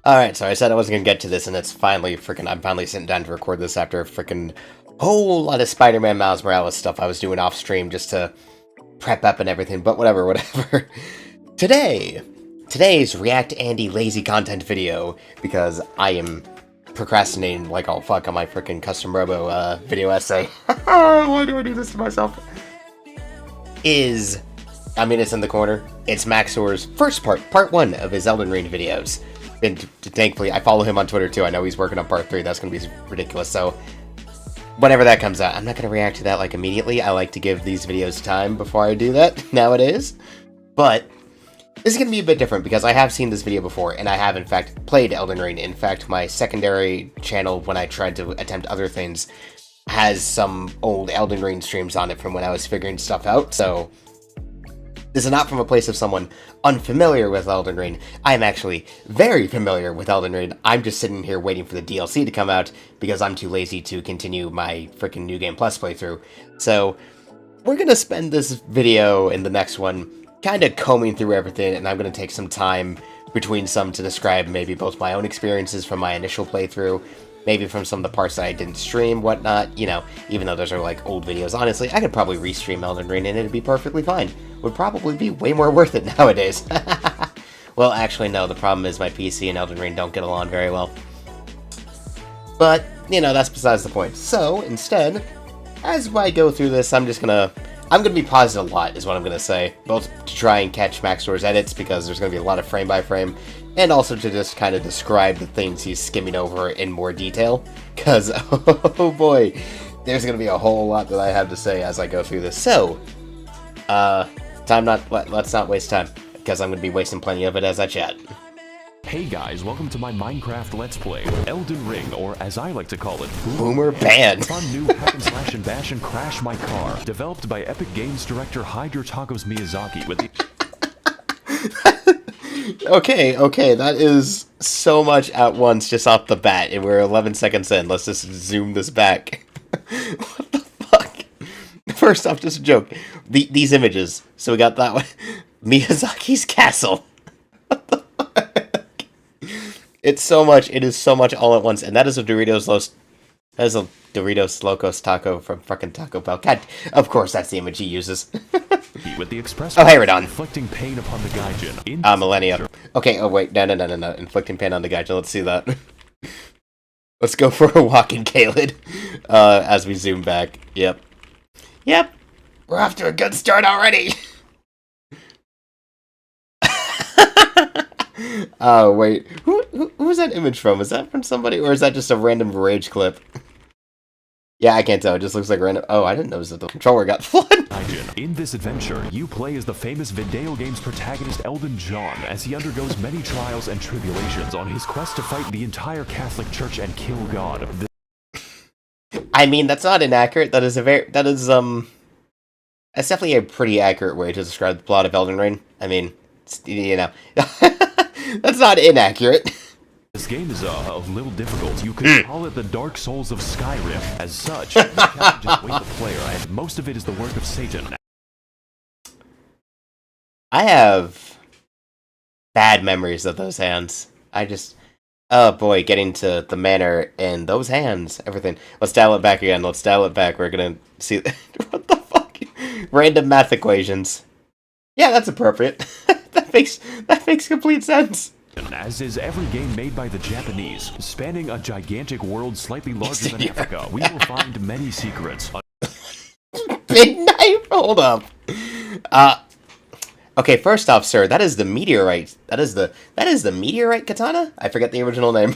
Alright, so I said I wasn't gonna get to this, and it's finally I'm finally sitting down to record this after a freaking whole lot of Spider-Man Miles Morales stuff I was doing off stream just to prep up and everything, but whatever. Today's React Andy lazy content video, because I am procrastinating like all fuck on my freaking custom robo video essay. Why do I do this to myself? It's in the corner. It's Max0r's first part 1 of his Elden Ring videos. And thankfully, I follow him on Twitter too. I know he's working on part 3. That's going to be ridiculous. So, whenever that comes out, I'm not going to react to that like immediately. I like to give these videos time before I do that nowadays. But this is going to be a bit different because I have seen this video before, and I have in fact played Elden Ring. In fact, my secondary channel, when I tried to attempt other things, has some old Elden Ring streams on it from when I was figuring stuff out. So this is not from a place of someone unfamiliar with Elden Ring. I am actually very familiar with Elden Ring. I'm just sitting here waiting for the DLC to come out because I'm too lazy to continue my freaking New Game Plus playthrough. So we're going to spend this video and the next one kind of combing through everything, and I'm going to take some time between some to describe maybe both my own experiences from my initial playthrough, maybe from some of the parts that I didn't stream, whatnot, you know, even though those are like old videos. Honestly, I could probably restream Elden Ring and it'd be perfectly fine. Would probably be way more worth it nowadays. Well, actually, no, the problem is my PC and Elden Ring don't get along very well. But, you know, that's besides the point. So, instead, as I go through this, I'm gonna be pausing a lot, is what I'm gonna say. Both to try and catch Max0r's edits, because there's gonna be a lot of frame by frame, and also to just kind of describe the things he's skimming over in more detail. Because, oh boy, there's gonna be a whole lot that I have to say as I go through this. So, let's not waste time, because I'm gonna be wasting plenty of it as I chat. Hey guys, welcome to my Minecraft Let's Play, Elden Ring, or as I like to call it, Boomer Band. Fun new hack and slash and bash and crash my car, developed by Epic Games director Your Tacos Miyazaki with the... Okay, that is so much at once just off the bat, and we're 11 seconds in. Let's just zoom this back. What the fuck? First off, just a joke. These images. So we got that one. Miyazaki's castle. What the fuck? It is so much all at once, and that is a Doritos Locos Taco from fucking Taco Bell. God, of course that's the image he uses. With the express hey, we're done. Inflicting pain upon the gaijin. Millennia. Okay, oh wait, no. Inflicting pain on the gaijin, let's see that. Let's go for a walk in Caelid, as we zoom back. Yep. We're off to a good start already. Oh, wait. Who was that image from? Is that from somebody, or is that just a random rage clip? Yeah, I can't tell. It just looks like random. Oh, I didn't notice that the controller got flooded. In this adventure, you play as the famous video game's protagonist Elden John as he undergoes many trials and tribulations on his quest to fight the entire Catholic Church and kill God. I mean, that's not inaccurate. That's definitely a pretty accurate way to describe the plot of Elden Ring. I mean, you know. That's not inaccurate. This game is a little difficult. You could call it the Dark Souls of Skyrim. As such, you can't just wait the player, and most of it is the work of Satan. I have bad memories of those hands. Oh boy, getting to the manor and those hands, everything. Let's dial it back again. Let's dial it back. We're gonna see. What the fuck? Random math equations. Yeah, that's appropriate. That makes complete sense. As is every game made by the Japanese, spanning a gigantic world slightly larger than Africa, we will find many secrets. Big knife? Hold up. Okay, first off, sir, that is the meteorite. That is the meteorite katana? I forget the original name.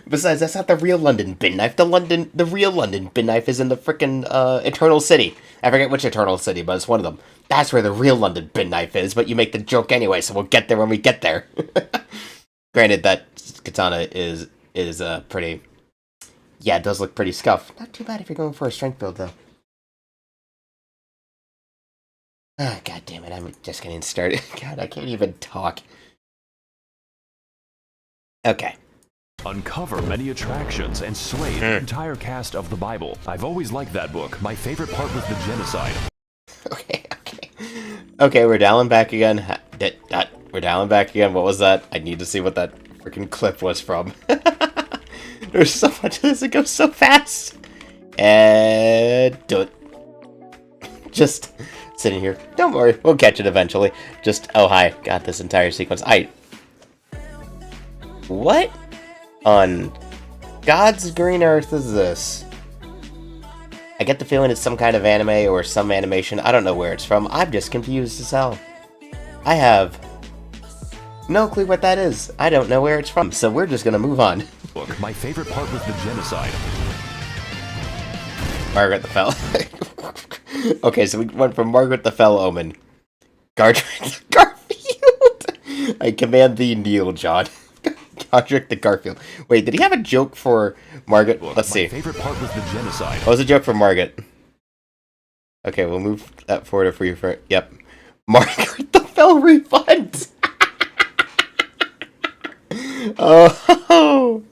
Besides, that's not the real London bin knife. The real London bin knife is in the frickin' Eternal City. I forget which Eternal City, but it's one of them. That's where the real London bin knife is, but you make the joke anyway, so we'll get there when we get there. Granted, that katana is pretty... Yeah, it does look pretty scuffed. Not too bad if you're going for a strength build, though. Ah, God damn it, I'm just getting started. God, I can't even talk. Okay. Uncover many attractions and slay the entire cast of the Bible. I've always liked that book. My favorite part was the genocide. Okay, we're dialing back again. We're dialing back again. What was that? I need to see what that freaking clip was from. There's so much of this, it goes so fast. And do it. Just sitting here. Don't worry, we'll catch it eventually. Just, oh hi, got this entire sequence. What on God's green earth is this? I get the feeling it's some kind of anime or some animation. I don't know where it's from. I'm just confused as hell. I have no clue what that is. I don't know where it's from, so we're just gonna move on. Look, my favorite part was the genocide. Margaret the Fell. Okay, so we went from Margaret the Fell Omen. Garfield. I command thee kneel, John. Godric the Garfield. Wait, did he have a joke for Margaret? Look, let's see. My favorite part was the genocide. What was a joke for Margaret? Okay, we'll move that forward for your friend. Yep. Margaret the Fell refund. Oh,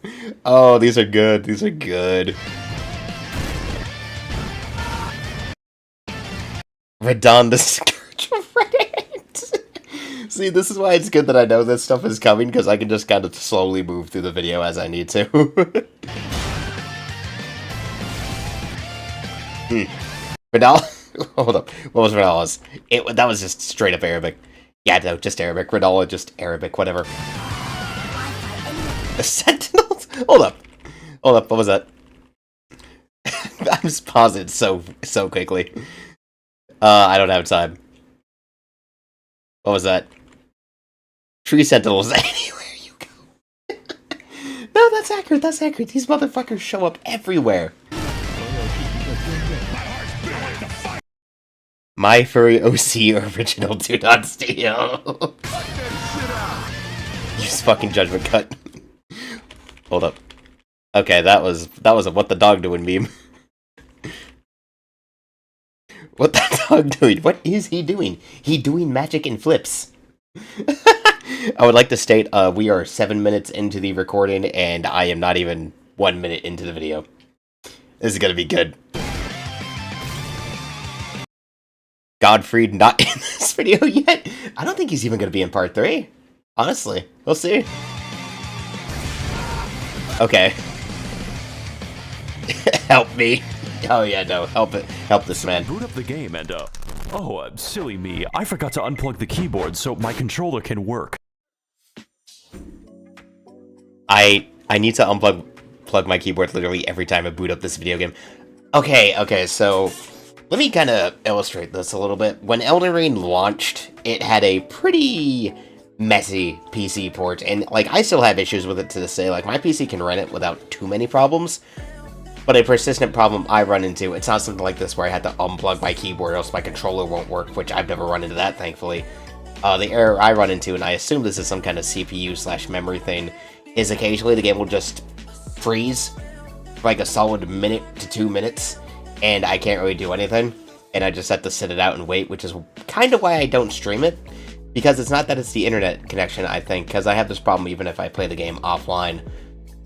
these are good. These are good. Radon the Scourge of Reddit. See, this is why it's good that I know this stuff is coming, because I can just kind of slowly move through the video as I need to. Radal? Hold up. What was Radala's? That was just straight up Arabic. Yeah, no, just Arabic. Radala, just Arabic, whatever. The Sentinels? Hold up. Hold up, what was that? I'm just pausing it so quickly. I don't have time. What was that? Tree Sentinels anywhere you go. No, that's accurate, that's accurate. These motherfuckers show up everywhere. My Furry OC original, do not steal. Use fucking judgment cut. Hold up. Okay, that was a what the dog doing meme. What the dog doing? What is he doing? He doing magic and flips. I would like to state, we are 7 minutes into the recording, and I am not even 1 minute into the video. This is gonna be good. Godfried not in this video yet? I don't think he's even gonna be in part 3. Honestly, we'll see. Okay. Help me. Oh yeah, no, help this man. Boot up the game and, silly me. I forgot to unplug the keyboard so my controller can work. I need to plug my keyboard literally every time I boot up this video game. Okay, so let me kind of illustrate this a little bit. When Elden Ring launched, it had a pretty messy PC port, and like I still have issues with it to this day. Like my PC can run it without too many problems. But a persistent problem I run into, it's not something like this where I had to unplug my keyboard or else my controller won't work, which I've never run into that, thankfully. The error I run into, and I assume this is some kind of CPU/memory thing, is occasionally the game will just freeze for like a solid minute to 2 minutes, and I can't really do anything, and I just have to sit it out and wait, which is kind of why I don't stream it, because it's not that it's the internet connection, I think, because I have this problem even if I play the game offline.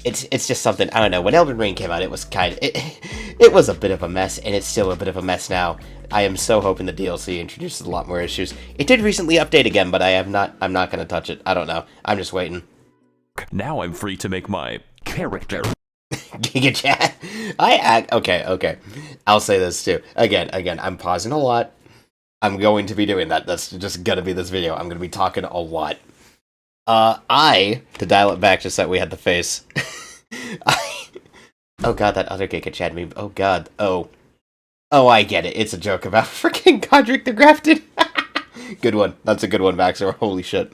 It's just something, I don't know, when Elden Ring came out, it was it was a bit of a mess, and it's still a bit of a mess now. I am so hoping the DLC introduces a lot more issues. It did recently update again, but I'm not gonna touch it. I don't know. I'm just waiting. Now I'm free to make my character. Giga chat. Okay. I'll say this too. Again, I'm pausing a lot. I'm going to be doing that. That's just gonna be this video. I'm gonna be talking a lot. To dial it back just so that we had the face. Oh god, that other Giga Chad meme. Oh god. Oh, I get it. It's a joke about freaking Godric the Grafted. Good one. That's a good one, Max0r. Holy shit.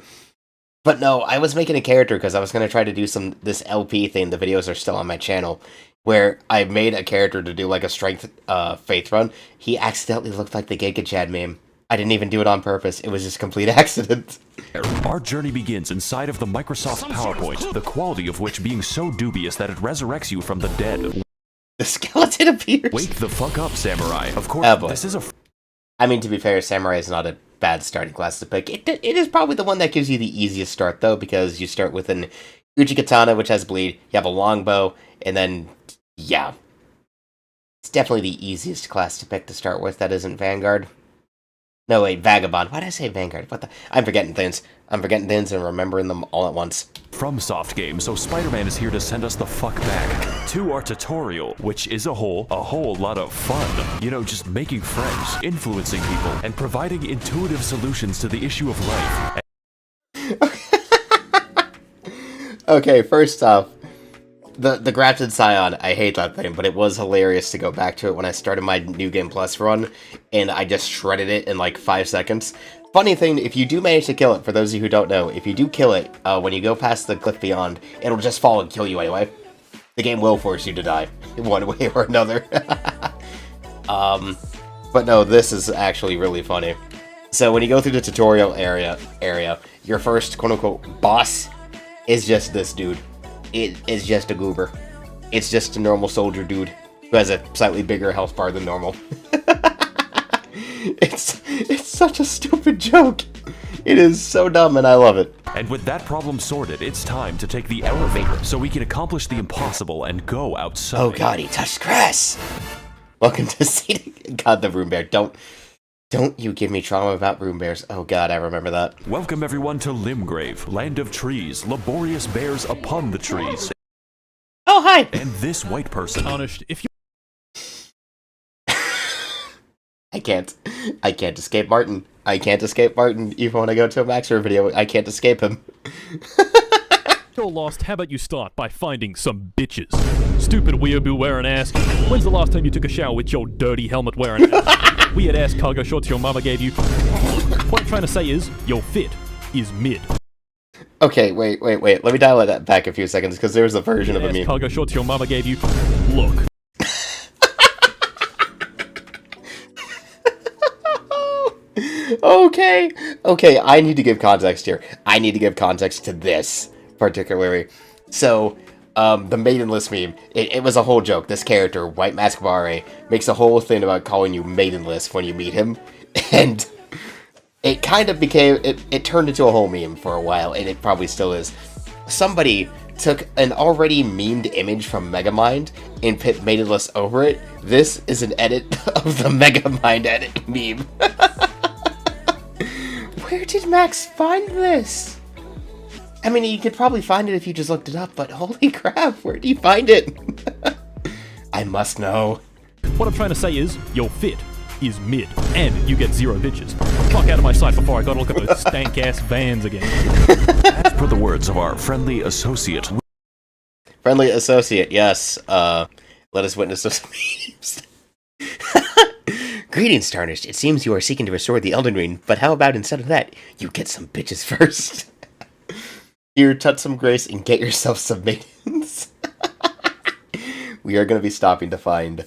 But no, I was making a character because I was going to try to do this LP thing. The videos are still on my channel. Where I made a character to do like a strength faith run. He accidentally looked like the Giga Chad meme. I didn't even do it on purpose. It was just complete accident. Our journey begins inside of the Microsoft PowerPoint, the quality of which being so dubious that it resurrects you from the dead. The skeleton appears. Wake the fuck up, Samurai. Of course, this is a... I mean, to be fair, Samurai is not a bad starting class to pick. It is probably the one that gives you the easiest start, though, because you start with an Uchi Katana, which has bleed, you have a longbow, and then, yeah. It's definitely the easiest class to pick to start with that isn't Vanguard. No, wait, Vagabond. Why did I say Vanguard? What the... I'm forgetting things and remembering them all at once. FromSoft game, so Spider-Man is here to send us the fuck back to our tutorial, which is a whole lot of fun. You know, just making friends, influencing people, and providing intuitive solutions to the issue of life. Okay, first off, the Grafted Scion, I hate that thing, but it was hilarious to go back to it when I started my New Game Plus run, and I just shredded it in like 5 seconds. Funny thing, if you do manage to kill it, for those of you who don't know, if you do kill it, when you go past the Cliff Beyond, it'll just fall and kill you anyway. The game will force you to die, in one way or another. But no, this is actually really funny. So when you go through the tutorial area, your first quote-unquote boss is just this dude. It is just a goober. It's just a normal soldier dude who has a slightly bigger health bar than normal. It's such a stupid joke. It is so dumb and I love it. And with that problem sorted, it's time to take the elevator so we can accomplish the impossible and go outside. Oh god, he touched grass! Welcome to Seiker. God, the room bear. Don't you give me trauma about room bears. Oh god, I remember that. Welcome everyone to Limgrave, land of trees, laborious bears upon the trees. Oh, hi! And this white person. Tarnished, if you... I can't escape Martin. I can't escape Martin, even when I go to a Max0r video, I can't escape him. You're lost, how about you start by finding some bitches? Stupid weeaboo wearing ass. When's the last time you took a shower with your dirty helmet wearing ass? Weird ass cargo shorts your mama gave you. What I'm trying to say is, your fit is mid. Okay, wait. Let me dial that back a few seconds, because there's a version of a meme. Cargo shorts your mama gave you. Look. Okay, I need to give context here. I need to give context to this, particularly. So, the Maidenless meme, it was a whole joke. This character, White Mask0r, makes a whole thing about calling you Maidenless when you meet him, and it kind of became, it turned into a whole meme for a while, and it probably still is. Somebody took an already memed image from Megamind and put Maidenless over it. This is an edit of the Megamind edit meme. Where did Max find this? I mean, you could probably find it if you just looked it up, but holy crap, where did you find it? I must know. What I'm trying to say is, your fit is mid, and you get 0 bitches. Fuck out of my sight before I gotta look at those stank-ass vans again. As per the words of our friendly associate. Friendly associate, yes. Let us witness those memes. Greetings, Tarnished. It seems you are seeking to restore the Elden Ring, but how about instead of that, you get some bitches first? Here, touch some grace and get yourself some maidens. We are going to be stopping to find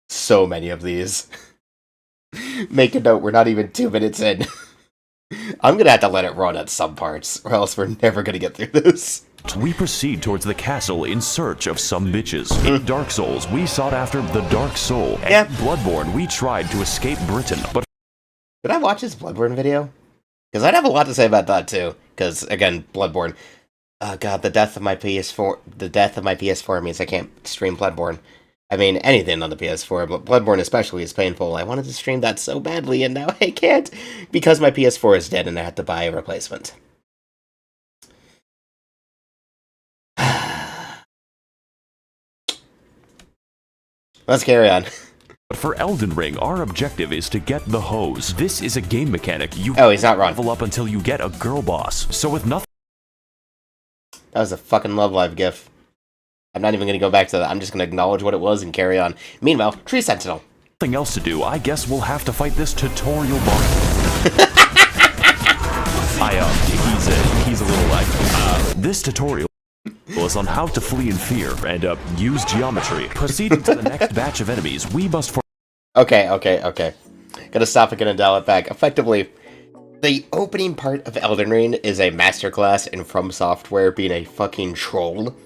so many of these. Make a note, we're not even 2 minutes in. I'm going to have to let it run at some parts, or else we're never going to get through this. We proceed towards the castle in search of some bitches. In Dark Souls, we sought after the Dark Soul. And in Bloodborne, we tried to escape Britain, but... Did I watch his Bloodborne video? Because I'd have a lot to say about that, too. Because, again, Bloodborne. Oh god, the death of my PS4 means I can't stream Bloodborne. I mean, anything on the PS4, but Bloodborne especially is painful. I wanted to stream that so badly, and now I can't, because my PS4 is dead and I had to buy a replacement. Let's carry on. But for Elden Ring, our objective is to get the hose. This is a game mechanic. You he's not wrong. Level up until you get a girl boss. So with nothing... That was a fucking Love Live gif. I'm not even going to go back to that. I'm just going to acknowledge what it was and carry on. Meanwhile, Tree Sentinel. Nothing else to do. I guess we'll have to fight this tutorial boss. He's a little like... this tutorial is on how to flee in fear and use geometry. Proceeding to the next batch of enemies, we must... Okay. Gotta stop again and dial it back. Effectively, the opening part of Elden Ring is a masterclass in From Software being a fucking troll.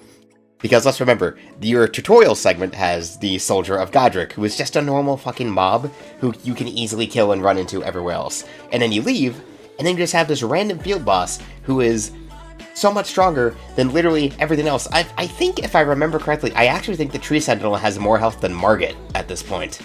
Because let's remember, your tutorial segment has the Soldier of Godric, who is just a normal fucking mob who you can easily kill and run into everywhere else. And then you leave, and then you just have this random field boss who is so much stronger than literally everything else. I think, if I remember correctly, I actually think the Tree Sentinel has more health than Margit at this point.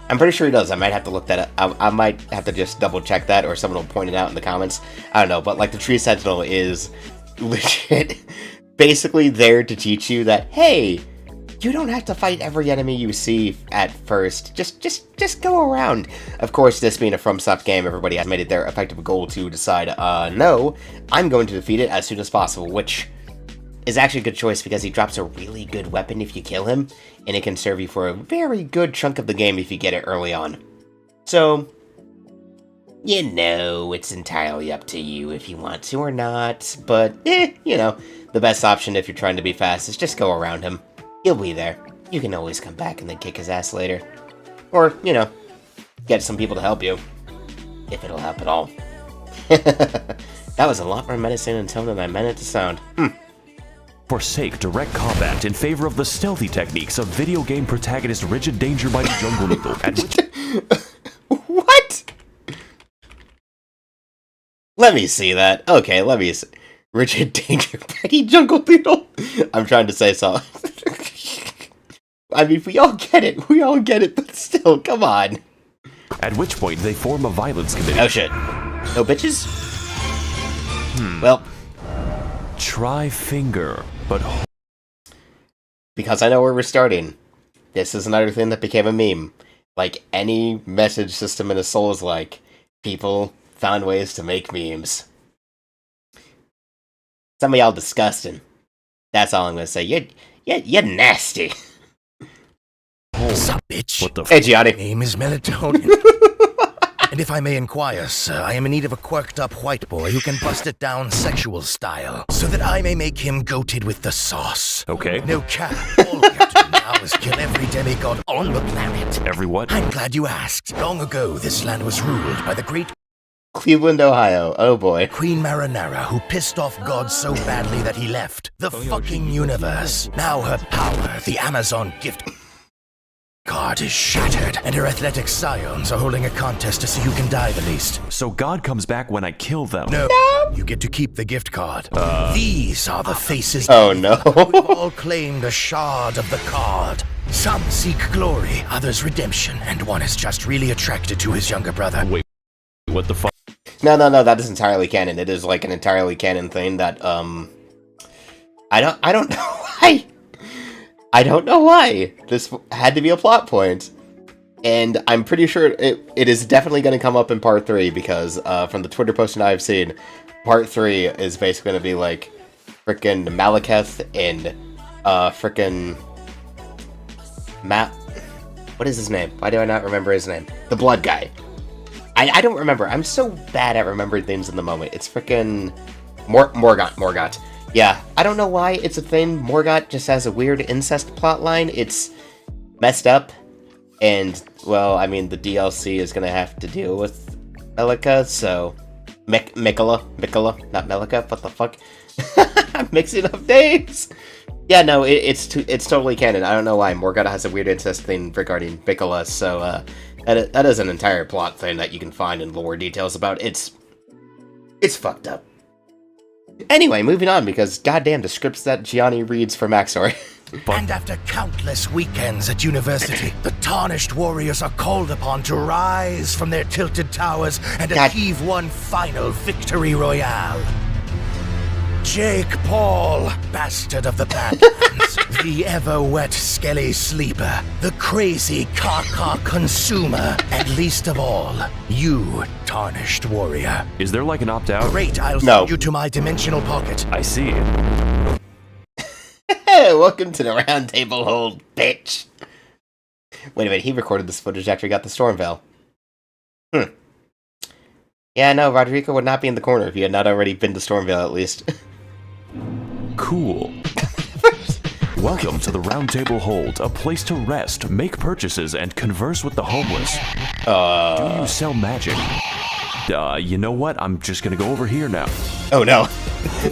I'm pretty sure he does. I might have to look that up. I might have to just double check that, or someone will point it out in the comments. I don't know, but like the Tree Sentinel is legit basically there to teach you that, hey, you don't have to fight every enemy you see at first. Just go around. Of course, this being a FromSoft game, everybody has made it their effective goal to decide, no, I'm going to defeat it as soon as possible, which is actually a good choice because he drops a really good weapon if you kill him, and it can serve you for a very good chunk of the game if you get it early on. So, you know, it's entirely up to you if you want to or not, but, you know, the best option if you're trying to be fast is just go around him. He'll be there. You can always come back and then kick his ass later. Or, you know, get some people to help you. If it'll help at all. That was a lot more menacing in tone than I meant it to sound. Forsake direct combat in favor of the stealthy techniques of video game protagonist Rigid Danger Mighty Jungle Noodle, at which... What? Let me see that. Okay, let me see. Rigid Danger Mighty Jungle Noodle. I'm trying to say so. I mean, we all get it, but still, come on. At which point, they form a violence committee. Oh shit. No bitches? Well. Try finger, but... Because I know where we're starting. This is another thing that became a meme. Like any message system in a Souls-like, people found ways to make memes. Some of y'all disgusting. That's all I'm gonna say. You're nasty. Sup, bitch? What the Hey, Gianni. My name is Melatonin. And if I may inquire, sir, I am in need of a quirked-up white boy who can bust it down sexual style, so that I may make him goated with the sauce. Okay. No cap. All we have to do now is kill every demigod on the planet. Every what? I'm glad you asked. Long ago, this land was ruled by the great Cleveland, Ohio. Oh boy. Queen Marinara, who pissed off God so badly that he left the fucking universe. Now her power, the Amazon gift card, is shattered, and her athletic scions are holding a contest to see who can die the least. So God comes back when I kill them. No, you get to keep the gift card. These are the faces. Oh no. We've all claimed a shard of the card. Some seek glory, others redemption, and one is just really attracted to his younger brother. Wait, what the fuck? No, that is entirely canon. It is like an entirely canon thing that, I don't know why. I don't know why. This had to be a plot point. And I'm pretty sure it is definitely going to come up in part 3, because, from the Twitter posting I've seen, part 3 is basically going to be like, frickin' Malekith and, frickin' what is his name? Why do I not remember his name? The Blood Guy. I don't remember. I'm so bad at remembering things in the moment. It's frickin' Morgott. Yeah, I don't know why it's a thing. Morgott just has a weird incest plotline. It's messed up. And, well, I mean, the DLC is gonna have to deal with Melika, so... Mikola, not Melika, what the fuck? I'm mixing up names! Yeah, no, it's totally canon. I don't know why. Morgott has a weird incest thing regarding Mikola, so, that is an entire plot thing that you can find in lore details about. It's fucked up. Anyway, moving on, because goddamn the scripts that Gianni reads for Max0r. And after countless weekends at university, the tarnished warriors are called upon to rise from their tilted towers and achieve one final victory royale. Jake Paul, bastard of the Badlands, the ever-wet skelly sleeper, the crazy caca consumer, and least of all, you, tarnished warrior. Is there like an opt-out? Great, I'll send you to my dimensional pocket. I see. Hey, welcome to the round table hold, bitch. Wait a minute, he recorded this footage after he got the Storm Veil. Yeah, no, Rodrigo would not be in the corner if he had not already been to Stormvale, at least. Cool. Welcome to the Round Table Hold, a place to rest, make purchases, and converse with the homeless. Do you sell magic? You know what? I'm just gonna go over here now. Oh no.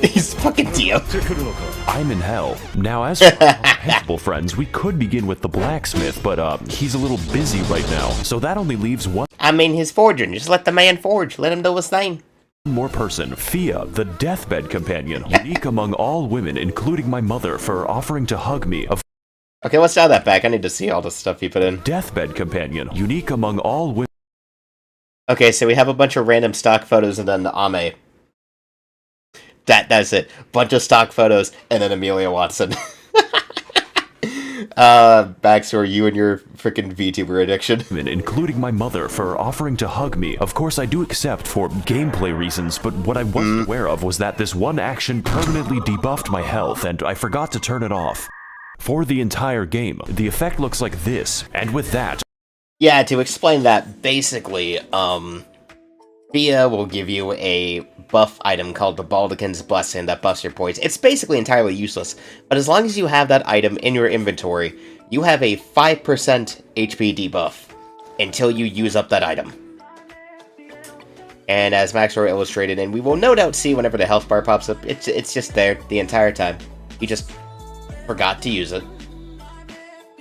He's fucking Dio. I'm in hell. Now, as for our principal friends, we could begin with the blacksmith, but he's a little busy right now, so that only leaves one I mean, he's forging. Just let the man forge. Let him do his thing. more person, Fia, the deathbed companion, unique among all women, including my mother, for offering to hug me. Okay, let's dial that back. I need to see all the stuff you put in. Deathbed companion, unique among all women. Okay, so we have a bunch of random stock photos and then the Ame. That's it. Bunch of stock photos and then Amelia Watson. Max0r, you and your freaking VTuber addiction. Including my mother for offering to hug me. Of course, I do accept for gameplay reasons, but what I wasn't aware of was that this one action permanently debuffed my health, and I forgot to turn it off. For the entire game, the effect looks like this, and with that... Yeah, to explain that, basically, Via will give you a buff item called the Baldekin's Blessing that buffs your points. It's basically entirely useless, but as long as you have that item in your inventory, you have a 5% HP debuff until you use up that item. And as Max0r illustrated, and we will no doubt see whenever the health bar pops up, it's just there the entire time. You just forgot to use it.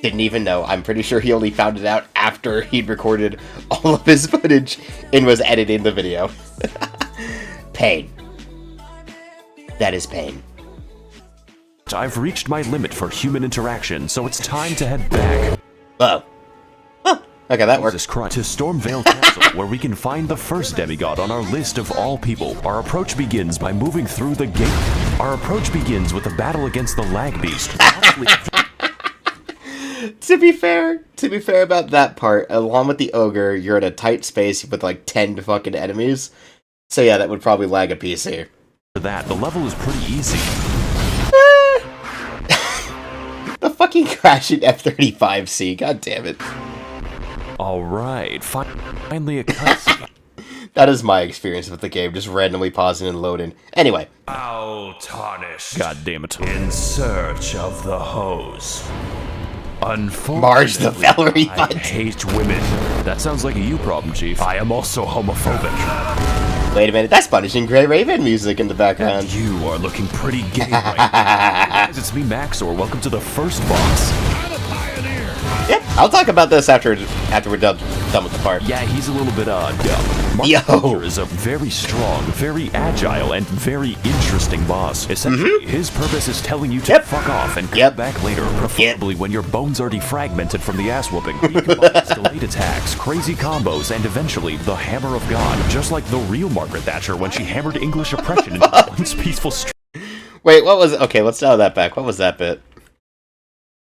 Didn't even know. I'm pretty sure he only found it out after he'd recorded all of his footage and was editing the video. Pain. That is pain. I've reached my limit for human interaction, so it's time to head back. Oh. Huh. Okay, that works. To Stormveil Castle, where we can find the first demigod on our list of all people. Our approach begins by moving through the gate. Our approach begins with a battle against the lag beast. To be fair about that part, along with the ogre, you're in a tight space with like 10 fucking enemies. So yeah, that would probably lag a PC. For that, the level is pretty easy. The fucking crashing F-35C, god damn it. Alright, finally a cutscene. That is my experience with the game, just randomly pausing and loading. Anyway. Now tarnished. God damn it. In search of the hose. Unfortunately, Marge the Valerie I hate women. That sounds like a you problem, Chief. I am also homophobic. Wait a minute, that's punishing Grey Raven music in the background. You are looking pretty gay right now. Guys, it's me, Max0r. Welcome to the first boss. Yep, I'll talk about this after we're done with the part. Yeah, he's a little bit dumb. Yo! is a very strong, very agile, and very interesting boss. Essentially, his purpose is telling you to fuck off and come back later, preferably when your bones are defragmented from the ass-whooping. He combines delayed attacks, crazy combos, and eventually, the Hammer of God, just like the real Margaret Thatcher when she hammered English oppression into once peaceful street. Wait, what was... Okay, let's dial that back. What was that bit?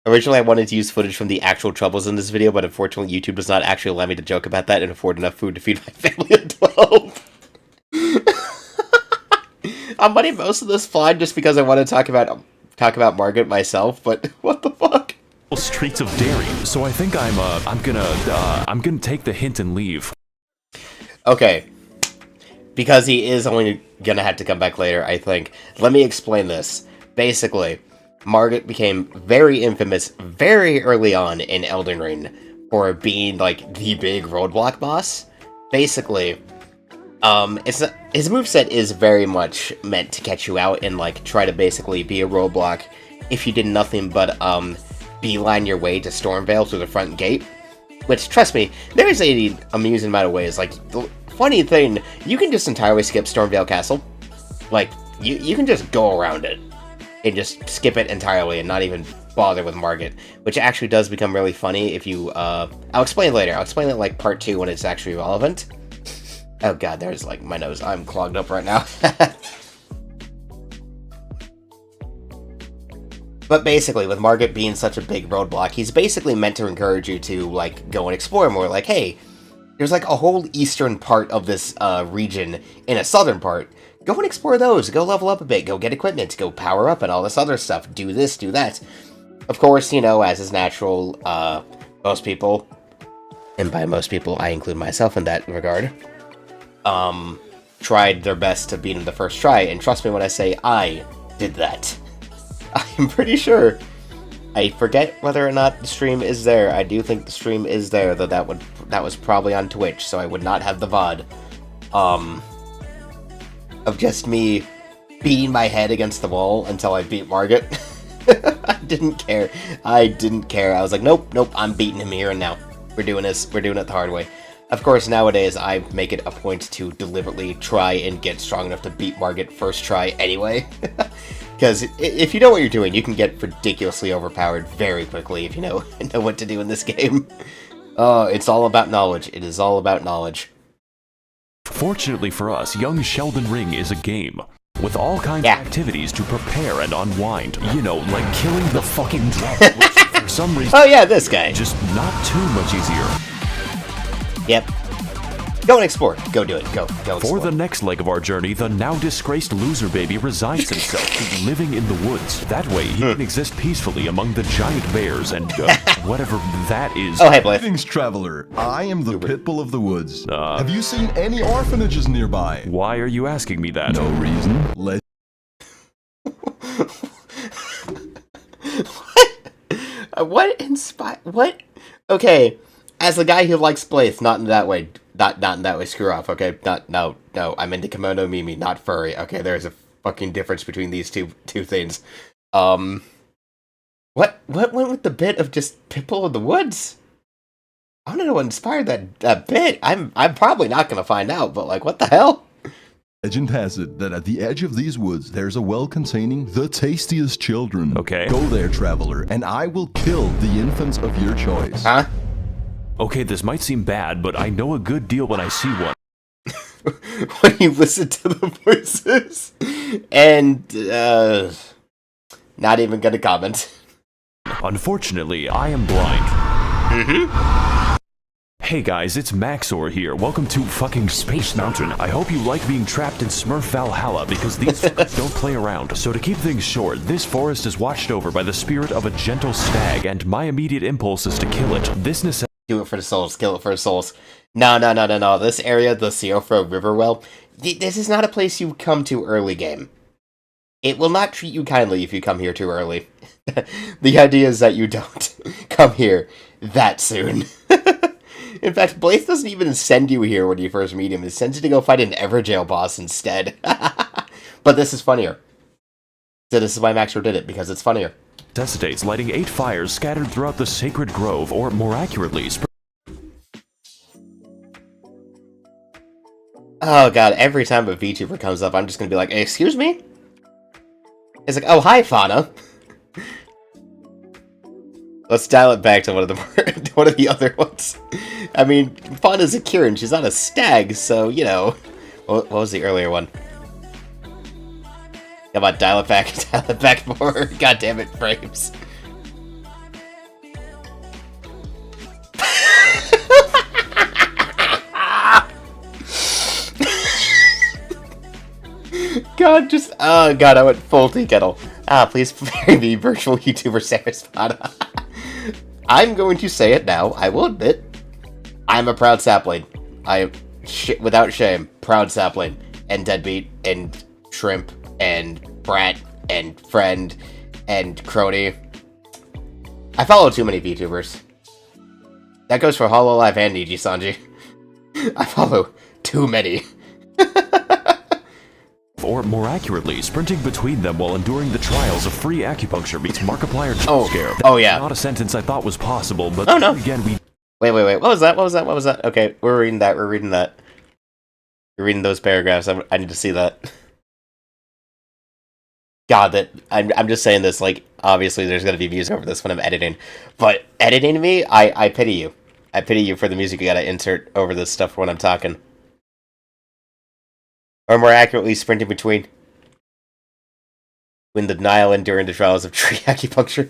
Originally, I wanted to use footage from the actual troubles in this video, but unfortunately, YouTube does not actually allow me to joke about that and afford enough food to feed my family of 12. I'm letting most of this fly just because I want to talk about Margaret myself, but what the fuck? Streets of Derry, so I think I'm gonna take the hint and leave. Okay. Because he is only gonna have to come back later, I think. Let me explain this. Basically, Margaret became very infamous very early on in Elden Ring for being, like, the big roadblock boss. Basically, his moveset is very much meant to catch you out and, like, try to basically be a roadblock if you did nothing but, beeline your way to Stormveil through the front gate. Which, trust me, there is an amusing amount of ways. Like, the funny thing, you can just entirely skip Stormveil Castle. Like, you can just go around it. And just skip it entirely and not even bother with Margaret, which actually does become really funny if you, I'll explain later. I'll explain it like part 2 when it's actually relevant. Oh god, there's like my nose. I'm clogged up right now. But basically, with Margaret being such a big roadblock, he's basically meant to encourage you to, like, go and explore more. Like, hey, there's like a whole eastern part of this region in a southern part. Go and explore those, go level up a bit, go get equipment, go power up and all this other stuff, do this, do that. Of course, you know, as is natural, most people, and by most people I include myself in that regard, tried their best to beat him the first try, and trust me when I say I did that. I'm pretty sure. I forget whether or not the stream is there. I do think the stream is there, though that was probably on Twitch, so I would not have the VOD. Of just me beating my head against the wall until I beat Margaret. I didn't care. I was like, nope, I'm beating him here and now. We're doing this. We're doing it the hard way. Of course, nowadays, I make it a point to deliberately try and get strong enough to beat Margaret first try anyway. Because if you know what you're doing, you can get ridiculously overpowered very quickly if you know what to do in this game. Oh, it's all about knowledge. It is all about knowledge. Fortunately for us, young Sheldon Ring is a game with all kinds of activities to prepare and unwind. You know, like killing the fucking dragon, which for some reason... Oh yeah, this guy. Just not too much easier. Yep. Go and explore. Go do it. Go explore. For the next leg of our journey, the now disgraced loser baby resigns himself to living in the woods. That way, he can exist peacefully among the giant bears and whatever that is. Oh, hey, Blake. Greetings, traveler. I am the Pitbull of the woods. Have you seen any orphanages nearby? Why are you asking me that? No reason. What? Okay, as the guy who likes Blythe, not in that way. Not in that way. Screw off. Okay. No. I'm into kimono Mimi, not furry. Okay. There's a fucking difference between these two things. What went with the bit of just Pitbull of the Woods? I don't know what inspired that bit. I'm probably not gonna find out. But like, what the hell? Legend has it that at the edge of these woods, there's a well containing the tastiest children. Okay. Go there, traveler, and I will kill the infants of your choice. Huh? Okay, this might seem bad, but I know a good deal when I see one. When you listen to the voices, and not even gonna comment. Unfortunately, I am blind. Hey guys, it's Max0r here. Welcome to fucking Space Mountain. I hope you like being trapped in Smurf Valhalla because these fuckers don't play around. So to keep things short, this forest is watched over by the spirit of a gentle stag, and my immediate impulse is to kill it. This Do it for the souls, kill it for the souls. No. This area, the Siofra Riverwell, this is not a place you come to early game. It will not treat you kindly if you come here too early. The idea is that you don't come here that soon. In fact, Blythe doesn't even send you here when you first meet him. It sends you to go fight an Everjail boss instead. But this is funnier. So this is why Max0r did it, because it's funnier. Necessitates lighting 8 fires scattered throughout the sacred grove, or more accurately, Oh god, every time a VTuber comes up, I'm just gonna be like, excuse me? It's like, oh, hi, Fauna. Let's dial it back to one of the other ones. I mean, Fauna's a Kirin, she's not a stag, so, you know. What was the earlier one? Come on, dial it back more. God damn it, frames. God, oh god, I went full tea kettle. Please bury me, virtual YouTuber Sarasvana. I'm going to say it now, I will admit, I'm a proud sapling. I am, without shame, proud sapling, and deadbeat, and shrimp, and brat, and friend, and crony. I follow too many VTubers. That goes for Hololive and Niji Sanji. I follow too many. Or more accurately, sprinting between them while enduring the trials of free acupuncture meets Markiplier scare. Oh yeah. Not a sentence I thought was possible, but no. Again, we... Wait. What was that? Okay, we're reading that. We're reading those paragraphs. I need to see that. God, I'm just saying this, like, obviously there's gonna be music over this when I'm editing. But editing me, I pity you. I pity you for the music you gotta insert over this stuff when I'm talking. Or more accurately, sprinting between the Nile and during the trials of tree acupuncture.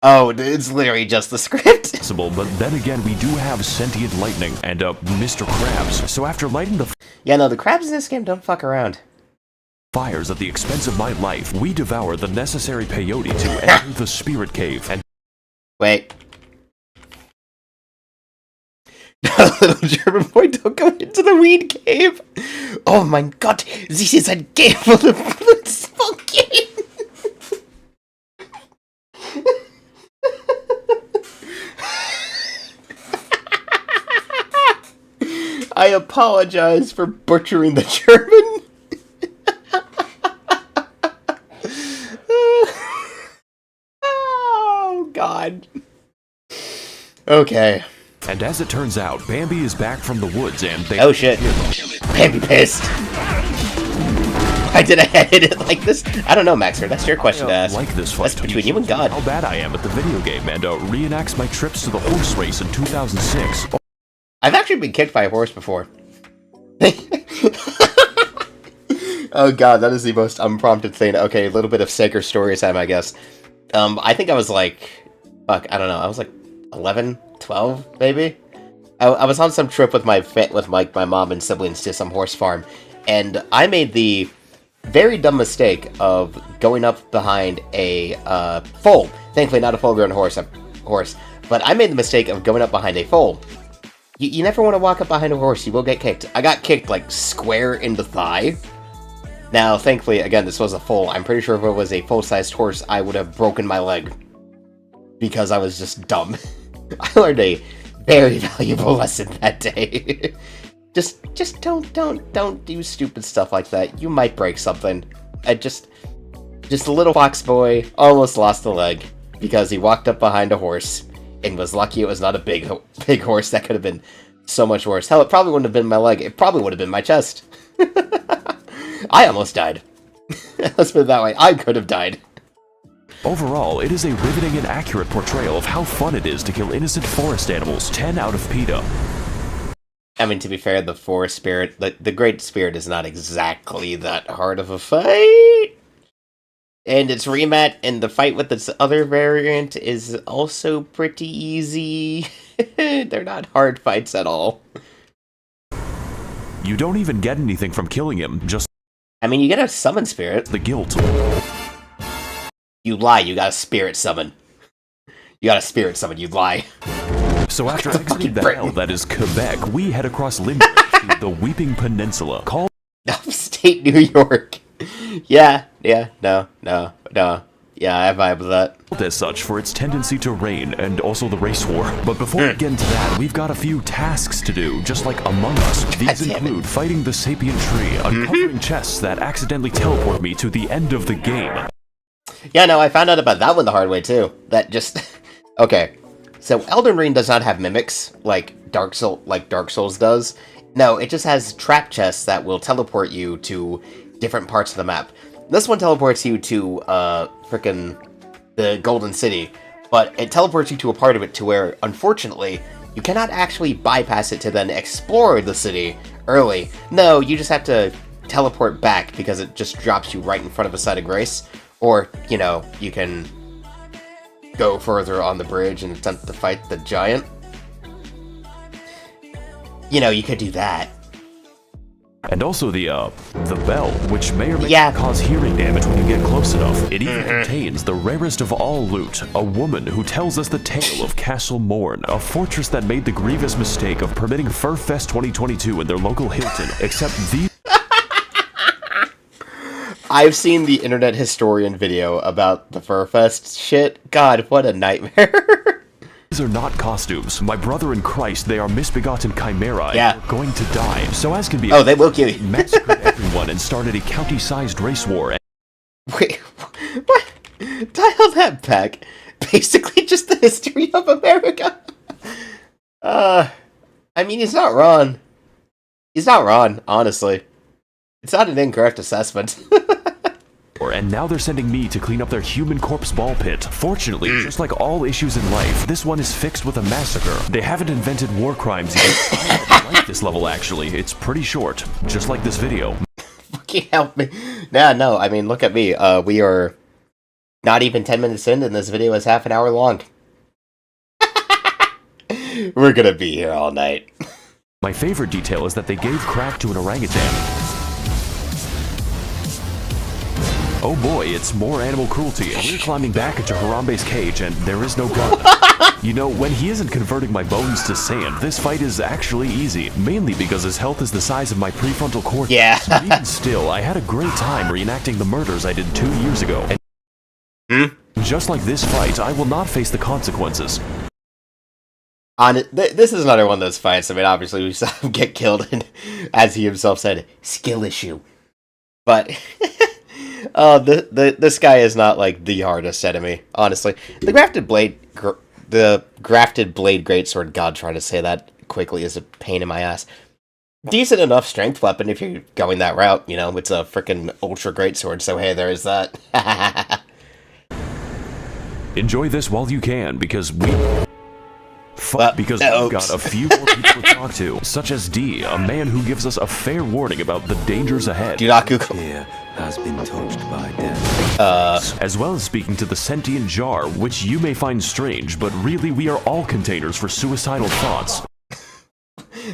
Oh, it's literally just the script. But then again, we do have sentient lightning and Mr. Krabs. So after lighting the yeah, no, the crabs in this game don't fuck around. Fires at the expense of my life, we devour the necessary peyote to enter the spirit cave and wait. Little German boy, don't go into the weed cave. Oh my god, this is a cave full of smoking. I apologize for butchering the German. Oh god. Okay. And as it turns out, Bambi is back from the woods and they... Oh shit. Bambi pissed. Why did I hit it like this? I don't know, Max0r. That's your question to ask. Like this fight. That's between you and God. How bad I am at the video game, and reenacts my trips to the horse race in 2006. I've actually been kicked by a horse before. Oh god, that is the most unprompted thing. Okay, a little bit of Seiker story time, I guess. I think I was like, fuck, I don't know. I was like 11, 12, maybe. I was on some trip with my mom and siblings to some horse farm, and I made the very dumb mistake of going up behind a foal. Thankfully, not a full-grown horse, but I made the mistake of going up behind a foal. You never want to walk up behind a horse; you will get kicked. I got kicked like square in the thigh. Now, thankfully, again, this was a foal. I'm pretty sure if it was a full-sized horse, I would have broken my leg because I was just dumb. I learned a very valuable lesson that day. just don't do stupid stuff like that. You might break something. Just a little fox boy almost lost a leg because he walked up behind a horse and was lucky it was not a big horse. That could have been so much worse. Hell, it probably wouldn't have been my leg. It probably would have been my chest. I almost died. Let's put it that way. I could have died. Overall, it is a riveting and accurate portrayal of how fun it is to kill innocent forest animals. 10 out of PETA. I mean, to be fair, the forest spirit, the great spirit is not exactly that hard of a fight. And its rematch and the fight with its other variant is also pretty easy. They're not hard fights at all. You don't even get anything from killing him, just... I mean, you get a summon spirit. the guilt. You lie, you got a spirit summon. You got a spirit summon, you lie. So after exiting the hell that is Quebec, we head across Limbo to the Weeping Peninsula, called Upstate New York. Yeah, no. Yeah, I vibe with that. as such for its tendency to rain and also the race war. But before we get into that, we've got a few tasks to do, just like Among Us. These include fighting the sapient tree, uncovering chests that accidentally teleport me to the end of the game. Yeah, no, I found out about that one the hard way, too. That just... Okay, so Elden Ring does not have mimics like Dark Souls does. No, it just has trap chests that will teleport you to different parts of the map. This one teleports you to, frickin' the Golden City, but it teleports you to a part of it to where, unfortunately, you cannot actually bypass it to then explore the city early. No, you just have to teleport back because it just drops you right in front of a site of grace. Or, you know, you can go further on the bridge and attempt to fight the giant. You know, you could do that. And also the bell, which may or may not cause hearing damage when you get close enough. It even contains the rarest of all loot, a woman who tells us the tale of Castle Morn, a fortress that made the grievous mistake of permitting Furfest 2022 in their local Hilton, except these... I've seen the internet historian video about the Furfest shit. God, what a nightmare. These are not costumes. My brother in Christ, they are misbegotten chimera and are going to die. So as can be... Oh, they will kill you. Massacred everyone and started a county-sized race war. Wait, what? Dial that back. Basically just the history of America. I mean, he's not wrong. He's not wrong, honestly. It's not an incorrect assessment. And now they're sending me to clean up their human corpse ball pit. Fortunately, just like all issues in life, this one is fixed with a massacre. They haven't invented war crimes yet. I like this level, actually. It's pretty short, just like this video. Fucking help me. Nah, no, I mean, look at me. We are not even 10 minutes in, and this video is half an hour long. We're gonna be here all night. My favorite detail is that they gave crack to an orangutan. Oh boy, it's more animal cruelty. We're climbing back into Harambe's cage, and there is no gun. You know, when he isn't converting my bones to sand, this fight is actually easy, mainly because his health is the size of my prefrontal cortex. Yeah. Even still, I had a great time reenacting the murders I did 2 years ago. And just like this fight, I will not face the consequences. This is another one of those fights. I mean, obviously, we saw him get killed, and as he himself said, skill issue. But... this guy is not, like, the hardest enemy, honestly. The grafted blade greatsword, God, trying to say that quickly is a pain in my ass. decent enough strength weapon if you're going that route. You know, it's a freaking ultra great sword. So hey, there is that. Enjoy this while you can, because we've got a few more people to talk to, such as D, a man who gives us a fair warning about the dangers ahead. Do not Google. Here has been touched by death. As well as speaking to the sentient jar, which you may find strange, but really we are all containers for suicidal thoughts.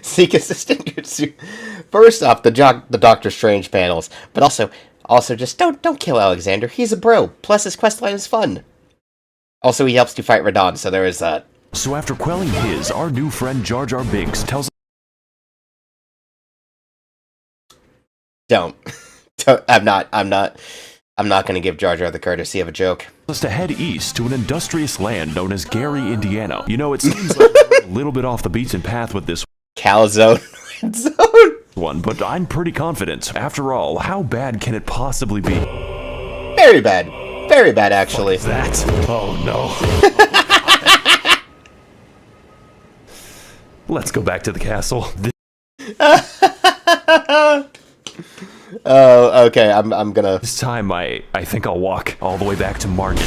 Seek assistance. First off, the Doctor Strange panels, but also just don't kill Alexander. He's a bro. Plus, his questline is fun. Also, he helps to fight Radon, so there is that. So after quelling his, our new friend Jar Jar Binks tells us... Don't. I'm not gonna give Jar Jar the courtesy of a joke. us to head east to an industrious land known as Gary, Indiana. You know, it seems like we're a little bit off the beaten path with this Calzone one, but I'm pretty confident. After all, how bad can it possibly be? Very bad. Very bad, actually. That? Oh no. Let's go back to the castle. Oh, okay, I'm gonna... This time, I think I'll walk all the way back to Market.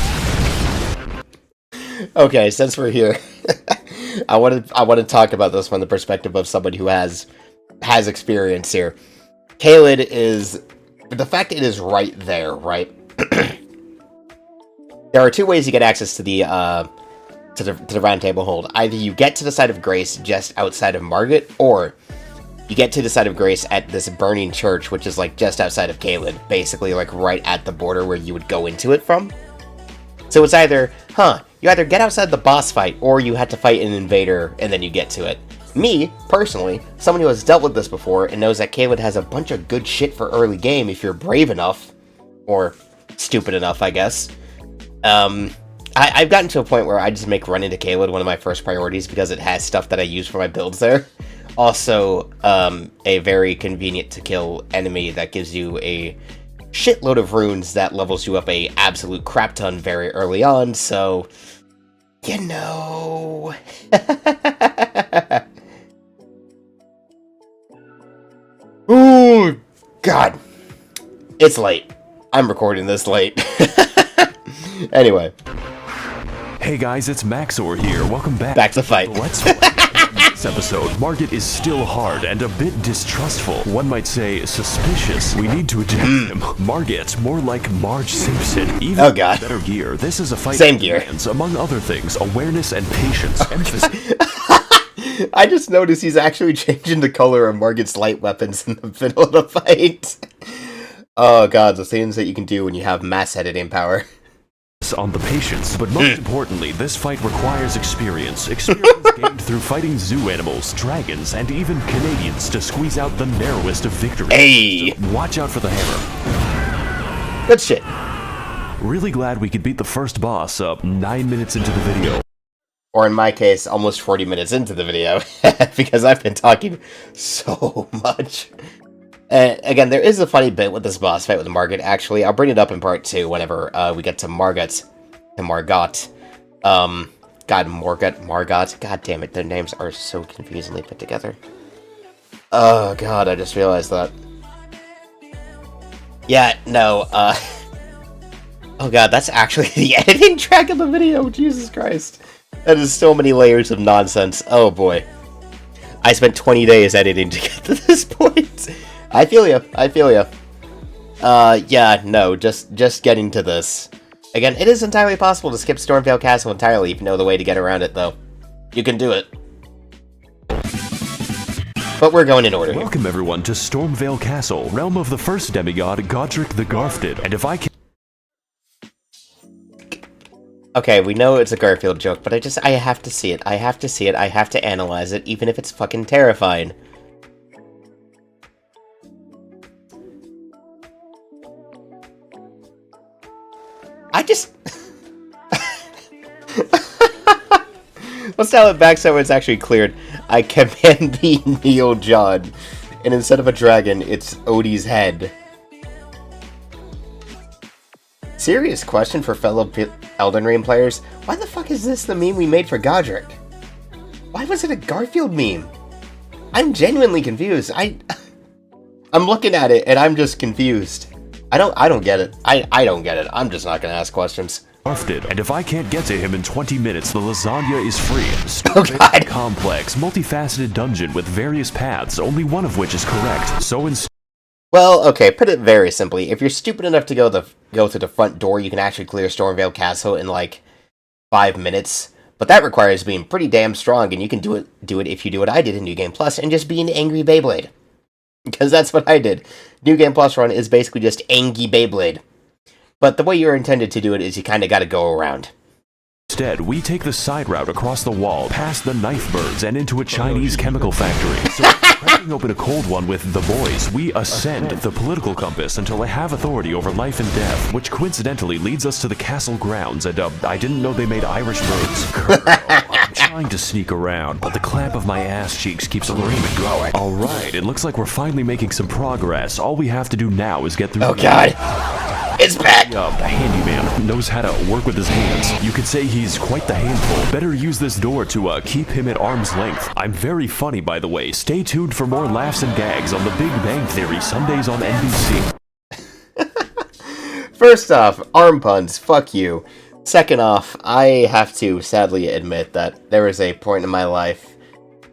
Okay, since we're here, I want to talk about this from the perspective of somebody who has experience here. Caelid is... The fact it is right there, right? There are two ways you get access to the Round Table Hold. Either you get to the side of Grace just outside of Margit, or you get to the side of Grace at this burning church, which is like just outside of Caelid, basically like right at the border where you would go into it from. So it's either, you either get outside the boss fight, or you had to fight an invader and then you get to it. Me, personally, someone who has dealt with this before and knows that Caelid has a bunch of good shit for early game if you're brave enough, or stupid enough, I guess. I've gotten to a point where I just make running to Caelid one of my first priorities because it has stuff that I use for my builds there. Also, a very convenient to kill enemy that gives you a shitload of runes that levels you up a absolute crap ton very early on, so, you know. Ooh, God. It's late. I'm recording this late. Anyway. Hey guys, it's Max0r here. Welcome back. Back to the fight. Let's fight. This episode, Margit is still hard and a bit distrustful. One might say suspicious. We need to eject him. Margit, more like Marge Simpson. Even oh God. Better gear. This is a fight. Same gear. Demands, among other things, awareness and patience. Emphasis. I just noticed he's actually changing the color of Margit's light weapons in the middle of the fight. Oh God, the things that you can do when you have mass editing power. On the patience, but most importantly, this fight requires experience. Experience gained through fighting zoo animals, dragons, and even Canadians to squeeze out the narrowest of victories. Hey! So watch out for the hammer. Good shit. Really glad we could beat the first boss up 9 minutes into the video. Or in my case, almost 40 minutes into the video, because I've been talking so much. Again, there is a funny bit with this boss fight with Margit, actually. I'll bring it up in part 2 whenever we get to Margot. Margot. God damn it, their names are so confusingly put together. Oh God, I just realized that. Yeah, no, oh God, that's actually the editing track of the video, Jesus Christ. That is so many layers of nonsense, oh boy. I spent 20 days editing to get to this point. I feel ya. Yeah, no, just getting to this. Again, it is entirely possible to skip Stormvale Castle entirely if you know the way to get around it, though. You can do it. But we're going in order here. Welcome everyone to Stormvale Castle, realm of the first demigod, Godric the Garfted. And if I can... Okay, we know it's a Garfield joke, but I have to see it. I have to analyze it, even if it's fucking terrifying. Let's dial it back so it's actually cleared. I command thee, kneel, John. And instead of a dragon, it's Odie's head. Serious question for fellow Elden Ring players. Why the fuck is this the meme we made for Godric? Why was it a Garfield meme? I'm genuinely confused. I'm looking at it and I'm just confused. I don't get it. I don't get it. I'm just not gonna ask questions. Did. And if I can't get to him in 20 minutes, the lasagna is free. Oh god. Complex, multifaceted dungeon with various paths, only one of which is correct. So Well, okay, put it very simply. If you're stupid enough to go to the front door, you can actually clear Stormvale Castle in like 5 minutes. But that requires being pretty damn strong, and you can do it if you do what I did in New Game Plus and just be an angry Beyblade. Because that's what I did. New Game Plus run is basically just angry Beyblade. But the way you're intended to do it is you kind of got to go around. instead, we take the side route across the wall, past the knife birds, and into a Chinese chemical factory. So, cracking open a cold one with the boys, we ascend the political compass until I have authority over life and death, which coincidentally leads us to the castle grounds, and I didn't know they made Irish birds. Girl, I'm trying to sneak around, but the clamp of my ass cheeks keeps growing. Alright, it looks like we're finally making some progress. All we have to do now is get through. Oh god. It's back! A handyman knows how to work with his hands. You could say he's quite the handful. Better use this door to keep him at arm's length. I'm very funny, by the way. Stay tuned for more laughs and gags on The Big Bang Theory, Sundays on NBC. First off, arm puns, fuck you. Second off, I have to sadly admit that there was a point in my life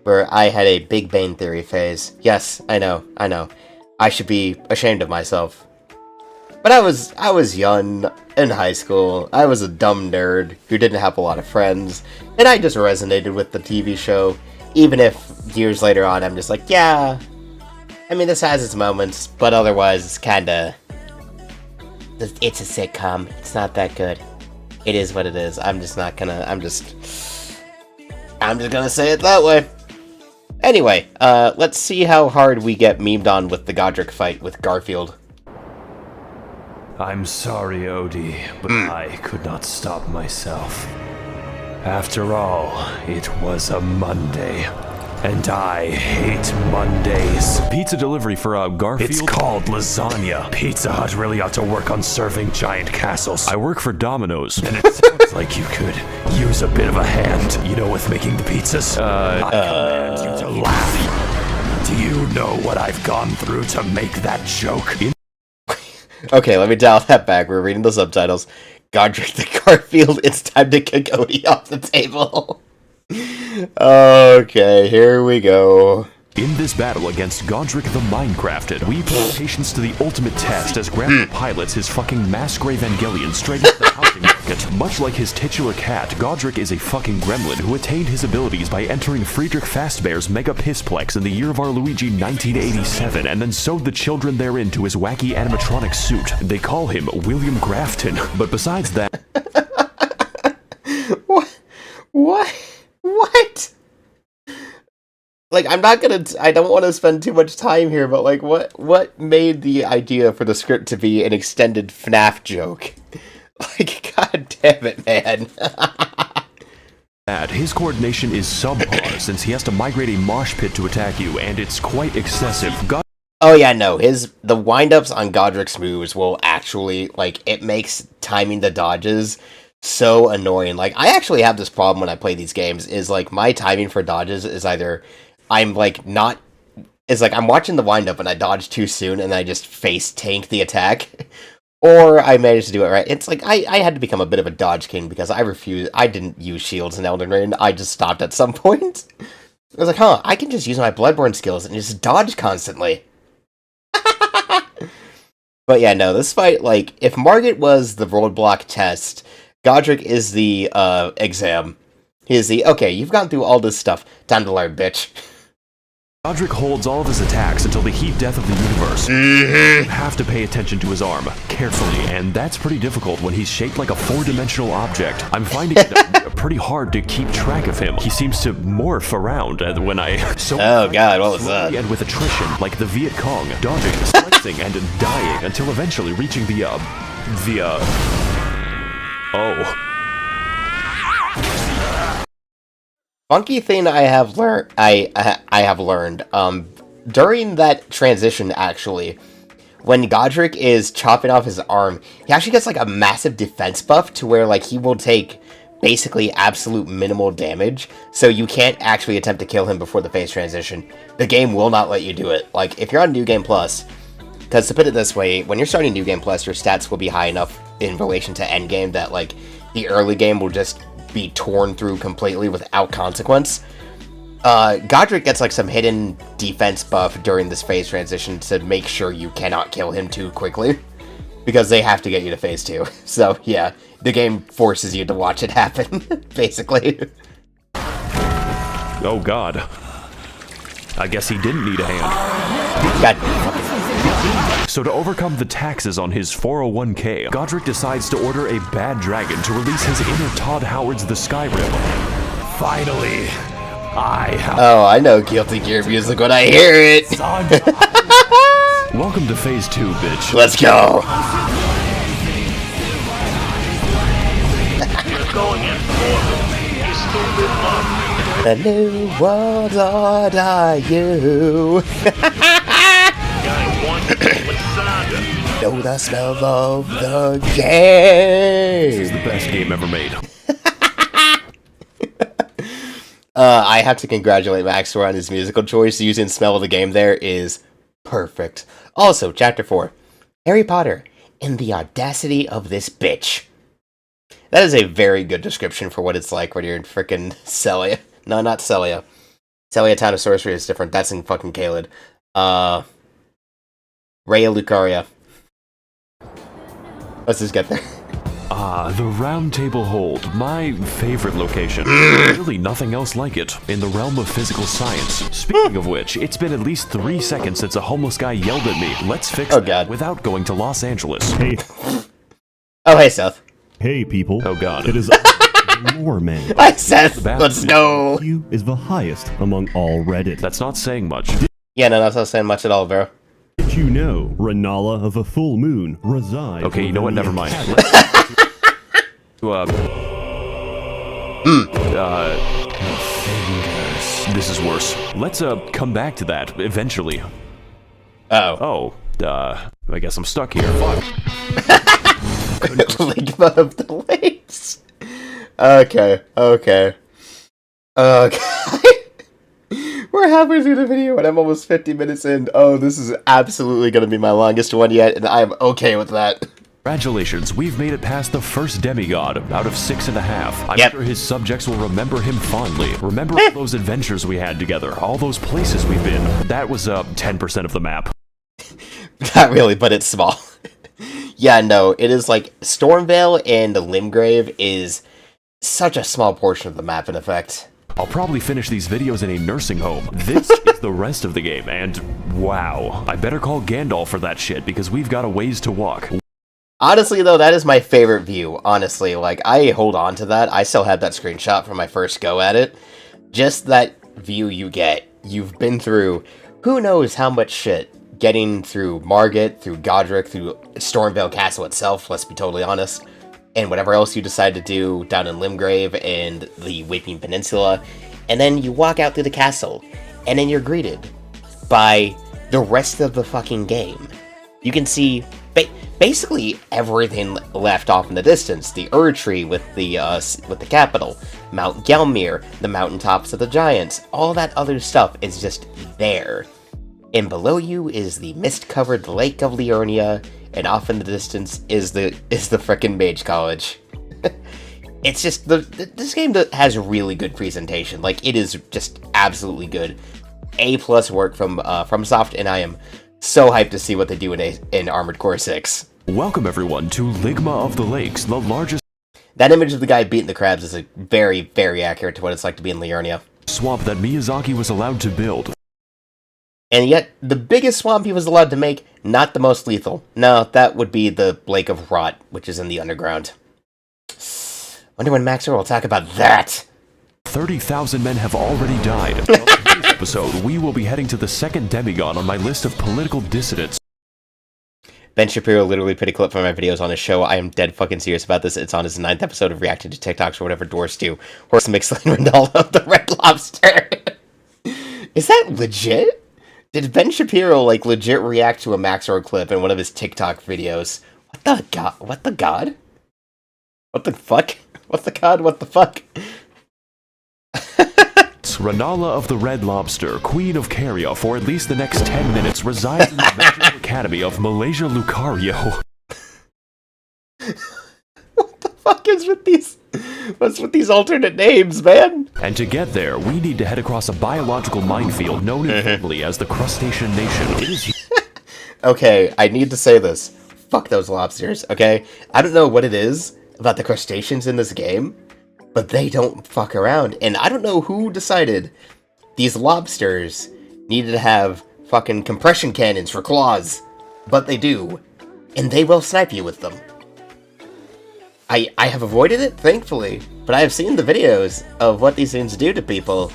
where I had a Big Bang Theory phase. Yes, I know. I should be ashamed of myself. But I was young, in high school. I was a dumb nerd who didn't have a lot of friends, and I just resonated with the TV show, even if years later on I'm just like, yeah, I mean, this has its moments, but otherwise it's kinda... It's a sitcom. It's not that good. It is what it is. I'm just gonna say it that way. Anyway, let's see how hard we get memed on with the Godric fight with Garfield. I'm sorry, Odie, but I could not stop myself. After all, it was a Monday, and I hate Mondays. Pizza delivery for Garfield? It's called lasagna. Pizza Hut really ought to work on serving giant castles. I work for Domino's, and it sounds like you could use a bit of a hand, you know, with making the pizzas. I command you to laugh. Do you know what I've gone through to make that joke? Okay, let me dial that back. We're reading the subtitles. Godric the Garfield, it's time to kick Odie off the table. Okay, here we go. In this battle against Godric the Minecrafted, we put patience to the ultimate test as Grandpa pilots his fucking Max0r Evangelion straight into the housing market. Much like his titular cat, Godric is a fucking gremlin who attained his abilities by entering Friedrich Fazbear's Mega Pissplex in the year of our Luigi 1987, and then sewed the children therein to his wacky animatronic suit. They call him William Grafton, but besides that... What? Like, I don't want to spend too much time here, but like, what made the idea for the script to be an extended FNAF joke? Like, god damn it, man. His coordination is subpar since he has to migrate a mosh pit to attack you, and it's quite excessive. Oh yeah, no, the wind-ups on Godric's moves will actually, like, it makes timing the dodges so annoying. Like, I actually have this problem when I play these games, is like, my timing for dodges is either I'm watching the wind-up and I dodge too soon and I just face tank the attack, or I manage to do it right. It's like, I had to become a bit of a dodge king because I didn't use shields in Elden Ring. I just stopped at some point. I was like, I can just use my Bloodborne skills and just dodge constantly. But yeah, no, this fight, like, if Margit was the roadblock test, Godric is the exam. He is the, okay, you've gone through all this stuff, time to learn, bitch. Godric holds all of his attacks until the heat death of the universe. You have to pay attention to his arm, carefully, and that's pretty difficult when he's shaped like a four-dimensional object. I'm finding it pretty hard to keep track of him. He seems to morph around when I... Oh god, what was that? And with attrition, like the Viet Cong, dodging, slicing, and dying, until eventually reaching oh. Funky thing I have learned, during that transition, actually, when Godric is chopping off his arm, he actually gets, like, a massive defense buff to where, like, he will take basically absolute minimal damage, so you can't actually attempt to kill him before the phase transition. The game will not let you do it. Like, if you're on New Game Plus, because to put it this way, when you're starting New Game Plus, your stats will be high enough in relation to Endgame that, like, the early game will just be torn through completely without consequence. Godric gets, like, some hidden defense buff during this phase transition to make sure you cannot kill him too quickly, because they have to get you to phase 2. So, yeah, the game forces you to watch it happen, basically. Oh god. I guess he didn't need a hand. God. So to overcome the taxes on his 401k, Godric decides to order a bad dragon to release his inner Todd Howard's The Skyrim. Finally, I have... Oh, I know Guilty Gear music when I hear it! Welcome to Phase 2, bitch. Let's go! The new world order, you. Know the smell of the game. This is the best game ever made. I have to congratulate Max0r on his musical choice. Using smell of the game there is perfect. Also, Chapter 4. Harry Potter and the audacity of this bitch. That is a very good description for what it's like when you're in frickin' Celia. No, not Celia. Celia Town of Sorcery is different. That's in fucking Caelid. Raya Lucaria. Let's just get there. Ah, the Round Table Hold, my favorite location. Really nothing else like it, in the realm of physical science. Speaking of which, it's been at least 3 seconds since a homeless guy yelled at me, let's fix that, God. without going to Los Angeles. Hey, Oh, hey, Seth. hey, people. Oh god. It is Lore Man. Hi, Seth. Let's go. You is the highest among all Reddit. That's not saying much. Yeah, no, that's not saying much at all, bro. Did you know Renala of a full moon resides? Okay, you know what, never mind. This is worse. Let's, come back to that, eventually. Oh. Oh, I guess I'm stuck here. Fuck. Ligma of the Lakes. Okay. We're halfway through the video and I'm almost 50 minutes in. Oh, this is absolutely going to be my longest one yet, and I'm okay with that. Congratulations, we've made it past the first demigod out of 6.5. I'm Yep. sure his subjects will remember him fondly. Remember all those adventures we had together, all those places we've been. That was 10% of the map. Not really, but it's small. Yeah, no, it is like Stormvale and Limgrave is such a small portion of the map, in effect. I'll probably finish these videos in a nursing home. This is the rest of the game, and wow. I better call Gandalf for that shit, because we've got a ways to walk. Honestly, though, that is my favorite view, honestly. Like, I hold on to that. I still have that screenshot from my first go at it. Just that view you get. You've been through who knows how much shit. Getting through Margit, through Godric, through Stormvale Castle itself, let's be totally honest. And whatever else you decide to do down in Limgrave and the Weeping Peninsula. And then you walk out through the castle. And then you're greeted by the rest of the fucking game. You can see basically everything left off in the distance. The Ur-Tree with the capital, Mount Gelmir, the mountaintops of the giants. All that other stuff is just there. And below you is the mist-covered Lake of Liurnia, and off in the distance is the frickin' Mage College. It's just this game has really good presentation. Like, it is just absolutely good. A+ work from FromSoft, and I am so hyped to see what they do in Armored Core 6. Welcome everyone to Ligma of the Lakes, the largest That image of the guy beating the crabs is very, very accurate to what it's like to be in Liurnia. swamp that Miyazaki was allowed to build. And yet, the biggest swamp he was allowed to make, not the most lethal. No, that would be the Lake of Rot, which is in the underground. Wonder when Max0r will talk about that. 30,000 men have already died. In this episode, we will be heading to the second demigod on my list of political dissidents. Ben Shapiro literally put a clip from my videos on his show. I am dead fucking serious about this. It's on his 9th episode of reacting to TikToks or whatever Doors do. Horse Mixlin Ronaldo of the Red Lobster. Is that legit? Did Ben Shapiro, like, legit react to a Max0r clip in one of his TikTok videos? What the god? What the fuck? What the god? What the fuck? Ranala of the Red Lobster, Queen of Caria, for at least the next 10 minutes, resides in the Magical Academy of Malaysia Lucario. What the fuck is with these? What's with these alternate names, man? And to get there, we need to head across a biological minefield known informally as the Crustacean Nation. It is Okay, I need to say this. Fuck those lobsters, okay? I don't know what it is about the crustaceans in this game, but they don't fuck around. And I don't know who decided these lobsters needed to have fucking compression cannons for claws, but they do, and they will snipe you with them. I have avoided it, thankfully, but I have seen the videos of what these things do to people,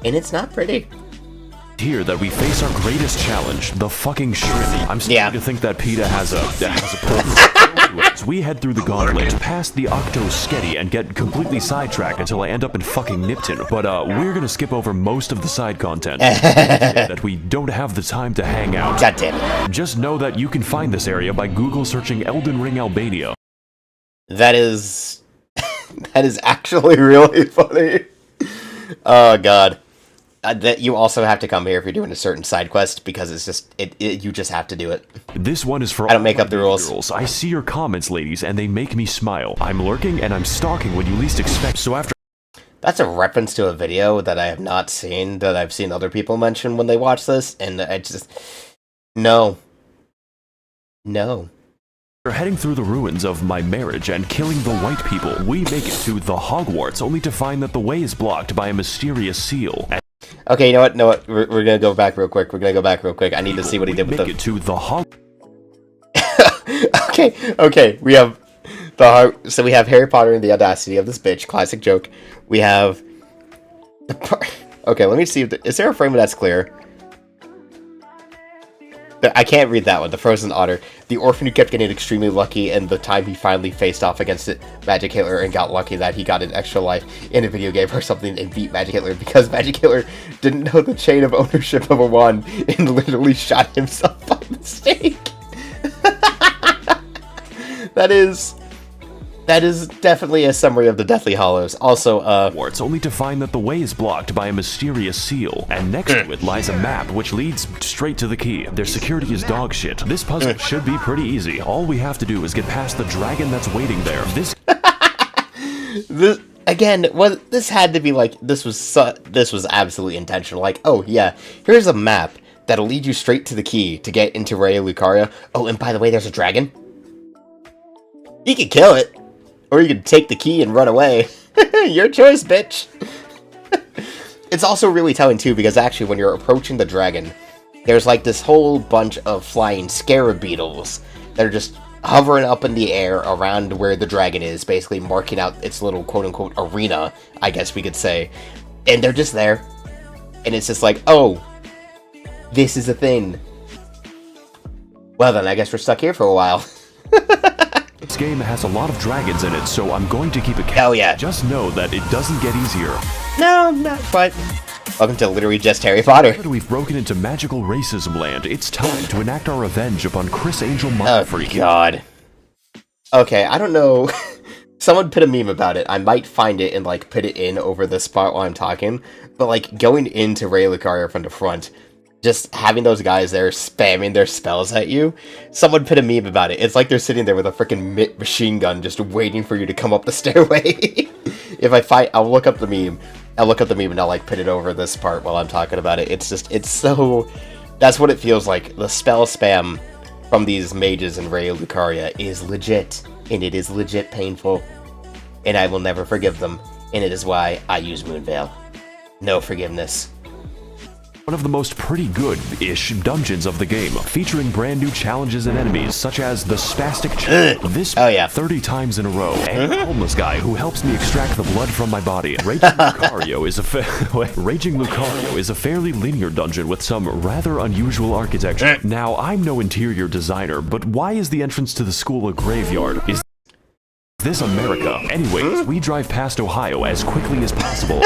and it's not pretty. here that we face our greatest challenge, the fucking shrimp. I'm starting to think that PETA has a purpose. We head through the gauntlet, past the Octo Sketty, and get completely sidetracked until I end up in fucking Nipton. But we're gonna skip over most of the side content that we don't have the time to hang out. God damn it. Just know that you can find this area by Google searching Elden Ring Albania. That is... that is actually really funny. Oh, God. That you also have to come here if you're doing a certain side quest, because it's just... you just have to do it. This one is for I don't make up the rules. girls. I see your comments, ladies, and they make me smile. I'm lurking and I'm stalking when you least expect, so after... That's a reference to a video that I have not seen, that I've seen other people mention when they watch this, and I just... No. No. After heading through the ruins of my marriage and killing the white people, we make it to the Hogwarts, only to find that the way is blocked by a mysterious seal. Okay, you know what? We're gonna go back real quick. I need to see what he did with Make the... it to the Okay. We have so we have Harry Potter and the audacity of this bitch. Classic joke. We have the okay, let me see if is there a frame that's clear? I can't read that one. The Frozen Otter. The orphan who kept getting extremely lucky, and the time he finally faced off against it, Magic Hitler, and got lucky that he got an extra life in a video game or something and beat Magic Hitler because Magic Hitler didn't know the chain of ownership of a wand and literally shot himself by mistake. That is definitely a summary of the Deathly Hallows. Also, Hogwarts, only to find that the way is blocked by a mysterious seal, and next to it lies a map which leads straight to the key. Their security is dog shit. This puzzle should be pretty easy. All we have to do is get past the dragon that's waiting there. This again, this had to be like, this was absolutely intentional. Like, oh yeah, here's a map that'll lead you straight to the key to get into Raya Lucaria. Oh, and by the way, there's a dragon. You can kill it. Or you can take the key and run away. Your choice, bitch. It's also really telling, too, because actually when you're approaching the dragon, there's like this whole bunch of flying scarab beetles that are just hovering up in the air around where the dragon is, basically marking out its little quote-unquote arena, I guess we could say. And they're just there. And it's just like, oh, this is a thing. Well then, I guess we're stuck here for a while. This game has a lot of dragons in it, so I'm going to keep it. Hell yeah. Just know that it doesn't get easier. No, not quite. Welcome to literally just Harry Potter. Now that we've broken into magical racism land, it's time to enact our revenge upon Chris Angel Oh, Freak. God. Okay, I don't know. Someone put a meme about it. I might find it and, like, put it in over this spot while I'm talking. But, like, going into Raya Lucaria from the front, just having those guys there spamming their spells at you. Someone put a meme about it. It's like they're sitting there with a freaking machine gun just waiting for you to come up the stairway. If I fight, I'll look up the meme. And I'll like put it over this part while I'm talking about it. It's so... That's what it feels like. The spell spam from these mages in Raya Lucaria is legit. And it is legit painful. And I will never forgive them. And it is why I use Moonveil. No forgiveness. One of the most pretty good-ish dungeons of the game, featuring brand new challenges and enemies, such as the Spastic this 30 times in a row, and a homeless guy who helps me extract the blood from my body. Raging Lucario is a fairly linear dungeon with some rather unusual architecture. Now, I'm no interior designer, but why is the entrance to the school a graveyard? Is this America? Anyways, we drive past Ohio as quickly as possible.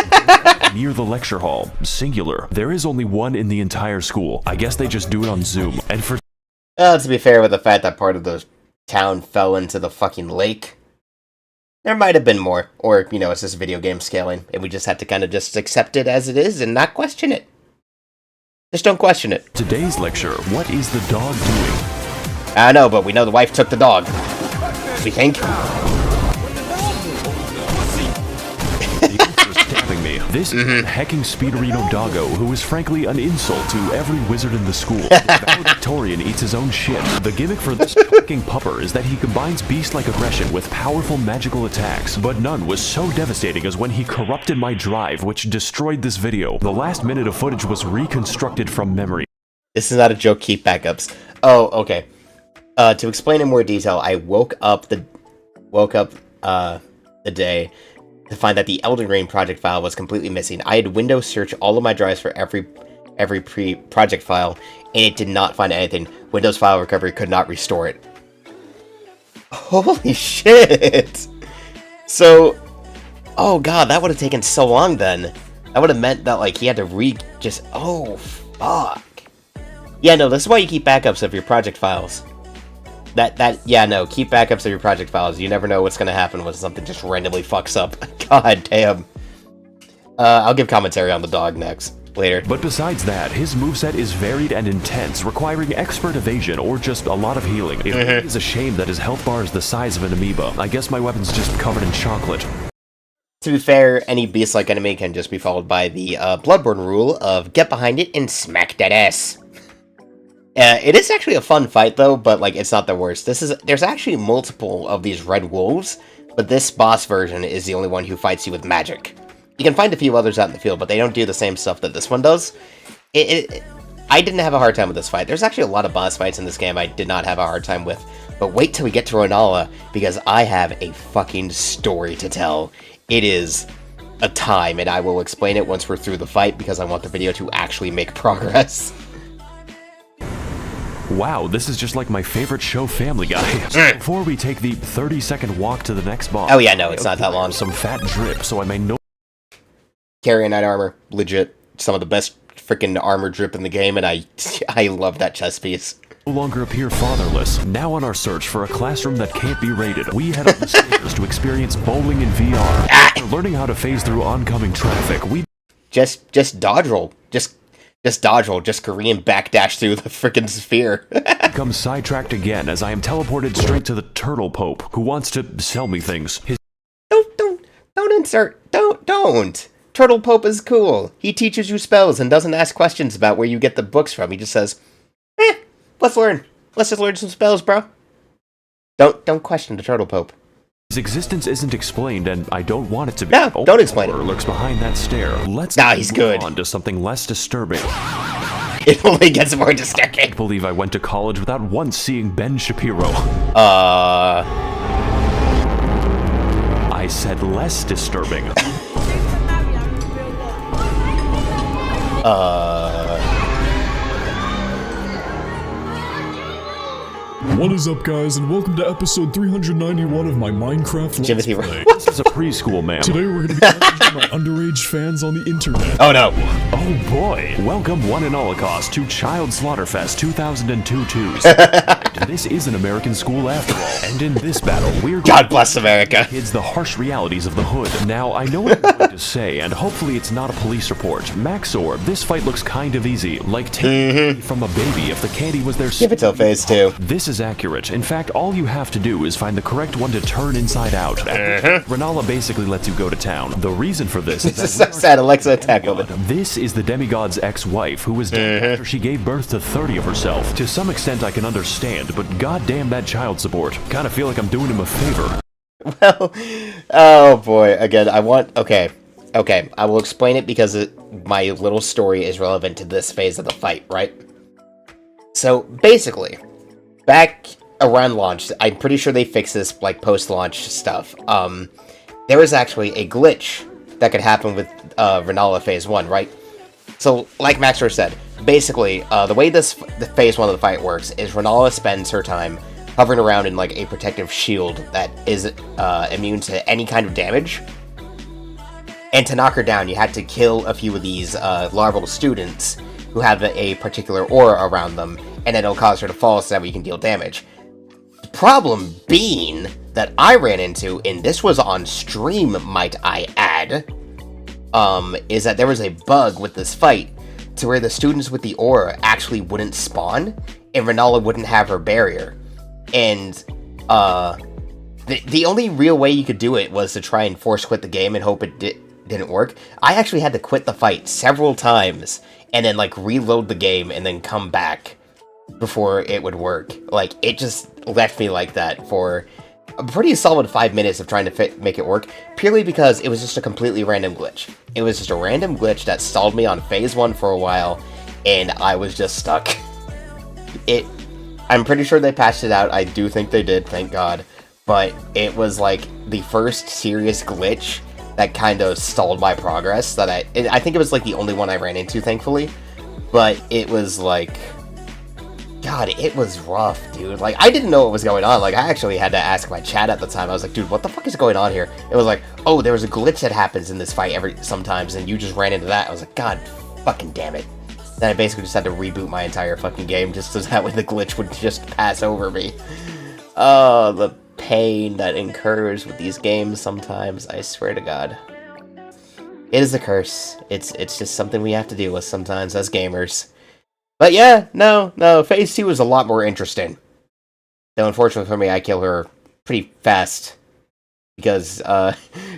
Near the lecture hall, singular. There is only one in the entire school. I guess they just do it on Zoom. And for to be fair with the fact that part of the town fell into the fucking lake, There might have been more, or, you know, it's just video game scaling, and we just have to kind of just accept it as it is and not question it. Just don't question it. Today's lecture, what is the dog doing? I know, but we know the wife took the dog. We think. Stabbing me. This is a hecking speederino doggo who is frankly an insult to every wizard in the school. The valedictorian eats his own shit. The gimmick for this fucking pupper is that he combines beast-like aggression with powerful magical attacks, but none was so devastating as when he corrupted my drive, which destroyed this video. The last minute of footage was reconstructed from memory. This is not a joke, keep backups. Oh, okay. To explain in more detail, I woke up the day to find that the Elden Ring project file was completely missing. I had Windows search all of my drives for every pre-project file, and it did not find anything. Windows File Recovery could not restore it. Holy shit! So, oh god, that would have taken so long then. That would have meant that, like, he had to oh, fuck. Yeah, no, this is why you keep backups of your project files. Yeah, no, keep backups of your project files. You never know what's gonna happen when something just randomly fucks up. God damn. I'll give commentary on the dog later. But besides that, his moveset is varied and intense, requiring expert evasion or just a lot of healing. It really is a shame that his health bar is the size of an amoeba. I guess my weapon's just covered in chocolate. To be fair, any beast-like enemy can just be followed by the Bloodborne rule of get behind it and smack that ass. It is actually a fun fight, though, but, like, it's not the worst. There's actually multiple of these red wolves, but this boss version is the only one who fights you with magic. You can find a few others out in the field, but they don't do the same stuff that this one does. I didn't have a hard time with this fight. There's actually a lot of boss fights in this game I did not have a hard time with, but wait till we get to Renala, because I have a fucking story to tell. It is a time, and I will explain it once we're through the fight, because I want the video to actually make progress. Wow, this is just like my favorite show, Family Guy. So before we take the 30-second walk to the next boss... Oh yeah, no, it's not that long. Some fat drip, so I may no... Carrying Knight armor, legit. Some of the best freaking armor drip in the game, and I love that chest piece. No longer appear fatherless. Now on our search for a classroom that can't be raided, we head up the stairs to experience bowling in VR. After learning how to phase through oncoming traffic, we... Just dodge roll. Just dodge roll, just Korean backdash through the frickin' sphere. become sidetracked again as I am teleported straight to the Turtle Pope, who wants to sell me things. Don't insert. Don't. Turtle Pope is cool. He teaches you spells and doesn't ask questions about where you get the books from. He just says, let's learn. Let's just learn some spells, bro. Don't question the Turtle Pope. His existence isn't explained, and I don't want it to be. No, don't explain it. Lurks behind that stare. Let's he's good. On to something less disturbing. It only gets more disturbing. I believe I went to college without once seeing Ben Shapiro. I said less disturbing. What is up, guys, and welcome to episode 391 of my Minecraft Let's Play. This is a preschool, man. Today we're going to be talking to my underage fans on the internet. Oh no. Oh boy. Welcome one and Holocaust to Child Slaughterfest 2002-2s. This is an American school after all, and in this battle we're God bless America. Kids the harsh realities of the hood. Now I know what I'm going to say, and hopefully it's not a police report. Max0r, this fight looks kind of easy, like taking from a baby if the candy was their. Give it till phase 2. This is accurate. In fact, all you have to do is find the correct one to turn inside out. Renala basically lets you go to town. The reason for this is that so sad. Alexa attack over. This is the demigod's ex-wife, who was dead after she gave birth to 30 of herself. To some extent I can understand, but goddamn that child support. Kinda feel like I'm doing him a favor. Well, oh boy, again, okay, I will explain it because my little story is relevant to this phase of the fight, right? So, basically, back around launch, I'm pretty sure they fixed this, like, post-launch stuff. There was actually a glitch that could happen with Renala Phase 1, right? So, like Max0r said, basically, the way the Phase 1 of the fight works is Renala spends her time hovering around in, like, a protective shield that is immune to any kind of damage. And to knock her down, you had to kill a few of these larval students who have a particular aura around them, and then it'll cause her to fall so that you can deal damage. The problem being that I ran into, and this was on stream, might I add, is that there was a bug with this fight to where the students with the aura actually wouldn't spawn, and Renala wouldn't have her barrier. And the only real way you could do it was to try and force quit the game and hope it didn't work. I actually had to quit the fight several times, and then, like, reload the game and then come back before it would work. Like, it just left me like that for a pretty solid 5 minutes of trying to make it work, purely because it was just a completely random glitch. It was just a random glitch that stalled me on phase 1 for a while, and I was just stuck. I'm pretty sure they patched it out. I do think they did, thank God. But it was, like, the first serious glitch that kind of stalled my progress. That I think it was, like, the only one I ran into, thankfully. But it was, like... God, it was rough, dude. Like, I didn't know what was going on. Like, I actually had to ask my chat at the time. I was like, dude, what the fuck is going on here? It was like, oh, there was a glitch that happens in this fight sometimes, and you just ran into that. I was like, God fucking damn it. Then I basically just had to reboot my entire fucking game just so that way the glitch would just pass over me. Oh, the pain that incurs with these games sometimes, I swear to God. It is a curse. It's just something we have to deal with sometimes as gamers. But yeah, no, phase 2 is a lot more interesting. Though unfortunately for me, I kill her pretty fast. Because,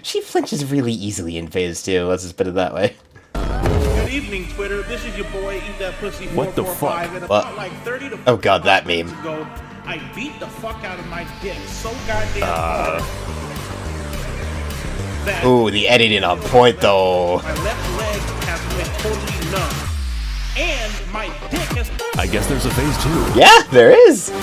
she flinches really easily in phase 2, let's just put it that way. Good evening, Twitter. This is your boy, Eat That Pussy 445. What the fuck? And about like 30 to 40 oh god, that meme. ago, I beat the fuck out of my dick so goddamn hard. That Ooh, the editing on point though. my left leg has been totally numb. And my dick has... I guess there's a phase 2. Yeah, there is. To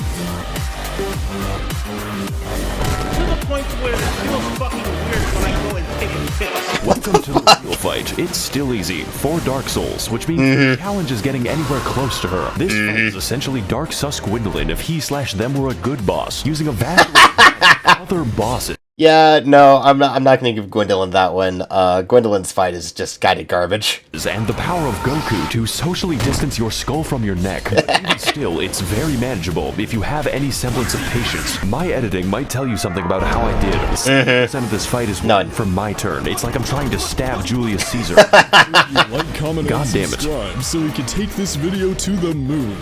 the point where it feels fucking weird when I go and take a piss. Welcome to the real fight. It's still easy for Dark Souls, which means the challenge is getting anywhere close to her. This fight is essentially Dark Sus Gwendolyn if he/them were a good boss, using a vast other bosses. Yeah, no, I'm not gonna give Gwendolyn that one. Gwendolyn's fight is just guided garbage. And the power of Goku to socially distance your skull from your neck. Even still, it's very manageable if you have any semblance of patience. My editing might tell you something about how I did. 70% of this fight is none from my turn. It's like I'm trying to stab Julius Caesar. Like, comment, God and damn it. subscribe so we can take this video to the moon.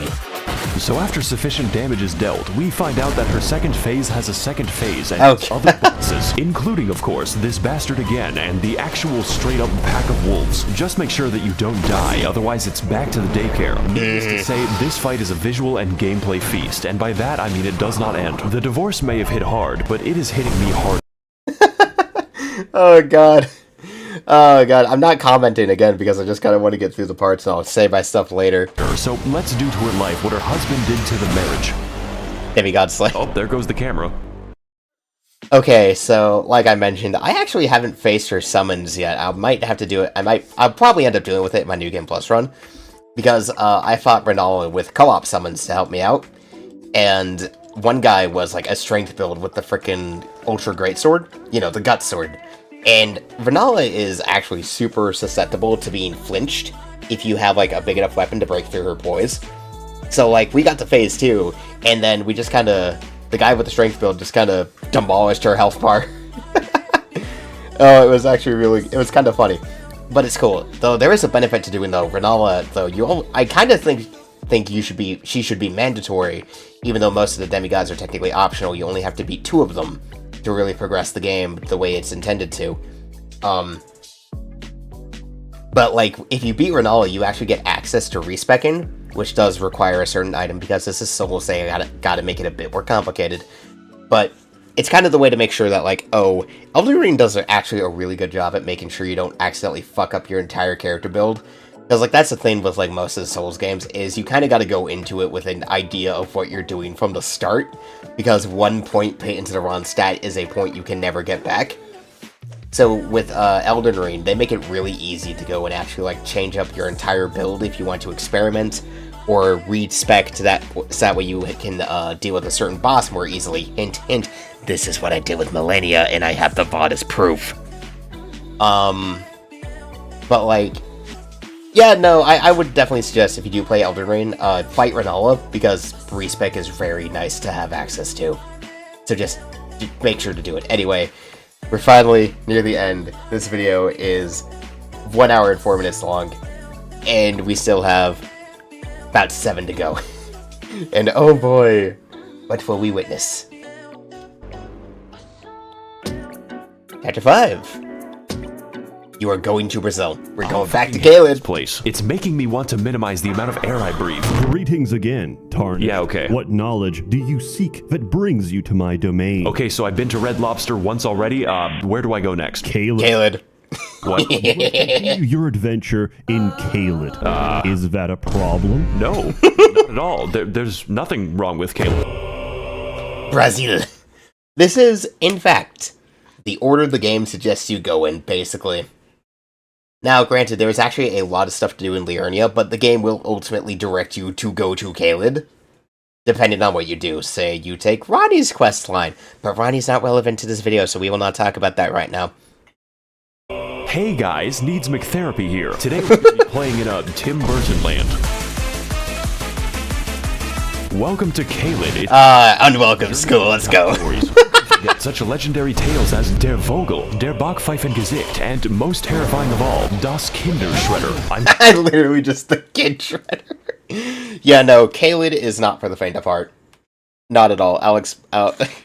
So after sufficient damage is dealt, we find out that her second phase has a second phase and other bosses, including, of course, this bastard again and the actual straight-up pack of wolves. Just make sure that you don't die, otherwise it's back to the daycare. Needless to say, this fight is a visual and gameplay feast, and by that I mean it does not end. The divorce may have hit hard, but it is hitting me hard. Oh god. Oh god, I'm not commenting again because I just kind of want to get through the parts and I'll say my stuff later. So let's do to her life what her husband did to the marriage. Demigod Slay. Oh, there goes the camera. Okay, so like I mentioned, I actually haven't faced her summons yet. I might have to do it. I'll probably end up doing it with it in my New Game Plus run. Because I fought Renala with co-op summons to help me out. And one guy was like a strength build with the frickin' Ultra Greatsword. You know, the Gut Sword. And Renala is actually super susceptible to being flinched if you have, like, a big enough weapon to break through her poise. So, like, we got to phase 2, and then we just kind of... The guy with the strength build just kind of demolished her health bar. Oh, it was actually really... It was kind of funny. But it's cool. Though, there is a benefit to doing, though. Renala, though, I kind of think she should be mandatory, even though most of the demigods are technically optional. You only have to beat 2 of them to really progress the game the way it's intended to. But, like, if you beat Renala, you actually get access to respecking, which does require a certain item, because this is Solo saying I gotta make it a bit more complicated. But it's kind of the way to make sure that, like, oh, Elden Ring does actually a really good job at making sure you don't accidentally fuck up your entire character build. Because, like, that's the thing with, like, most of the Souls games, is you kind of got to go into it with an idea of what you're doing from the start, because 1 point put into the wrong stat is a point you can never get back. So, with Elden Ring, they make it really easy to go and actually, like, change up your entire build if you want to experiment, or respec to that, so that way you can deal with a certain boss more easily. Hint, hint, this is what I did with Millennia, and I have the VOD as proof. But, like... Yeah, no, I would definitely suggest if you do play Elden Ring, fight Renala, because respec is very nice to have access to. So just make sure to do it. Anyway, we're finally near the end. This video is 1 hour and 4 minutes long, and we still have about 7 to go. And oh boy, what will we witness? Chapter 5. You are going to Brazil. We're going back to Caelid. Place. It's making me want to minimize the amount of air I breathe. Greetings again, Tarnish. Yeah, okay. What knowledge do you seek that brings you to my domain? Okay, so I've been to Red Lobster once already. Where do I go next? Caelid. Caelid. What? Your adventure in Caelid. Is that a problem? No, not at all. There's nothing wrong with Caelid. Brazil. This is, in fact, the order the game suggests you go in, basically. Now, granted, there is actually a lot of stuff to do in Liurnia, but the game will ultimately direct you to go to Caelid, depending on what you do. Say you take Ronnie's quest line, but Ronnie's not relevant to this video, so we will not talk about that right now. Hey guys, Needs McTherapy here. Today we're going to be playing in a Tim Burton land. Welcome to Caelid. Unwelcome school, let's go. Such legendary tales as Der Vogel, Der Bachpfeifengesicht, and most terrifying of all, Das Kinderschredder. I'm literally just the kid shredder. Yeah, no, Caelid is not for the faint of heart. Not at all. Alex,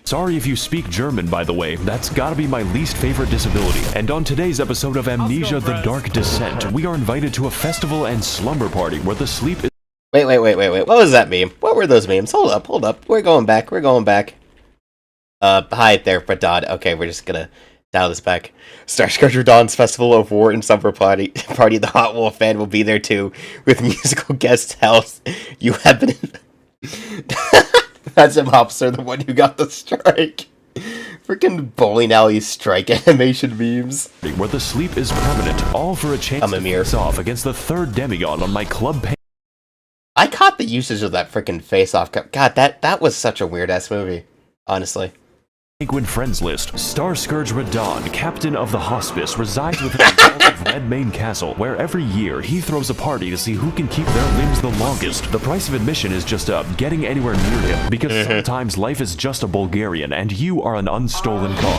Sorry if you speak German, by the way. That's gotta be my least favorite disability. And on today's episode of Amnesia: The Dark Descent, we are invited to a festival and slumber party where the sleep is... Wait. What was that meme? What were those memes? Hold up. We're going back. Hi there, Bradad. Okay, we're just gonna dial this back. Starscourge Dawn's Festival of War and Summer Party. The Hot Wolf Band will be there too, with musical guest house. You have been... That's him, Hopster, the one who got the strike. Freaking bowling alley strike animation memes. Where the sleep is permanent, all for a chance to face off against the third demigod on my club page. I caught the usage of that freaking face-off. God, that was such a weird-ass movie, honestly. Penguin Friends list. Starscourge Radon, captain of the hospice, resides within the walls of Redmane Castle, where every year he throws a party to see who can keep their limbs the longest. The price of admission is just getting anywhere near him, because sometimes life is just a Bulgarian and you are an unstolen car.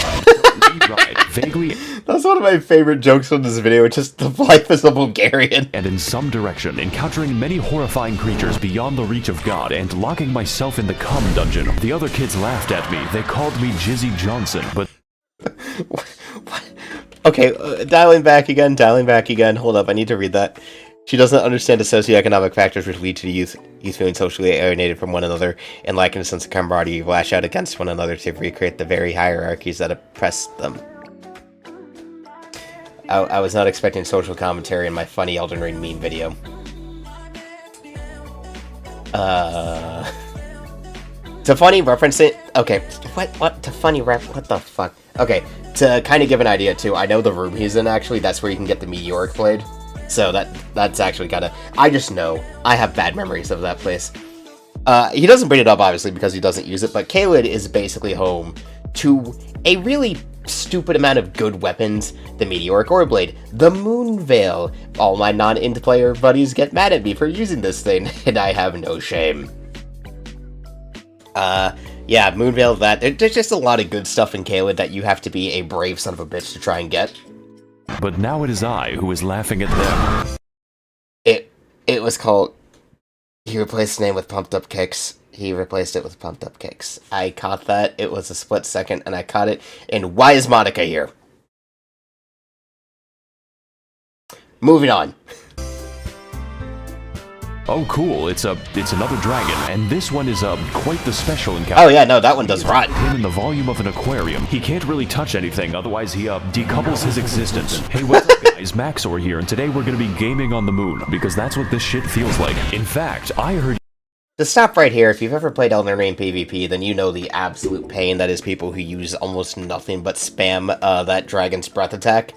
Vaguely. That's one of my favorite jokes from this video, just the life is a Bulgarian. And in some direction, encountering many horrifying creatures beyond the reach of God and locking myself in the cum dungeon. The other kids laughed at me. They called me Jizzy Johnson, but... What? Okay, dialing back again. Hold up, I need to read that. She doesn't understand the socioeconomic factors which lead to the youth feeling socially alienated from one another and lacking a sense of camaraderie, lash out against one another to recreate the very hierarchies that oppress them. I was not expecting social commentary in my funny Elden Ring meme video. To funny reference it... Okay, what? To funny ref... What the fuck? Okay, to kind of give an idea too, I know the room he's in actually, that's where you can get the meteoric blade. So that's actually kind of... I just know. I have bad memories of that place. He doesn't bring it up, obviously, because he doesn't use it, but Caelid is basically home to a really stupid amount of good weapons. The Meteoric Ore Blade, the Moon Veil. All my non-int player buddies get mad at me for using this thing, and I have no shame. Yeah, Moon Veil, there's just a lot of good stuff in Caelid that you have to be a brave son of a bitch to try and get. But now it is I who is laughing at them. It was called... He replaced the name with Pumped Up Kicks. He replaced it with Pumped Up Kicks. I caught that. It was a split second, and I caught it. And why is Monica here? Moving on. Oh, cool. It's another dragon, and this one is quite the special encounter. Oh yeah, no, that one does rot. Him in the volume of an aquarium. He can't really touch anything, otherwise he decouples his existence. Hey, what's up, guys? Max0r here, and today we're gonna be gaming on the moon, because that's what this shit feels like. In fact, I heard... To stop right here, if you've ever played Elden Ring PvP, then you know the absolute pain that is people who use almost nothing but spam that Dragon's Breath attack.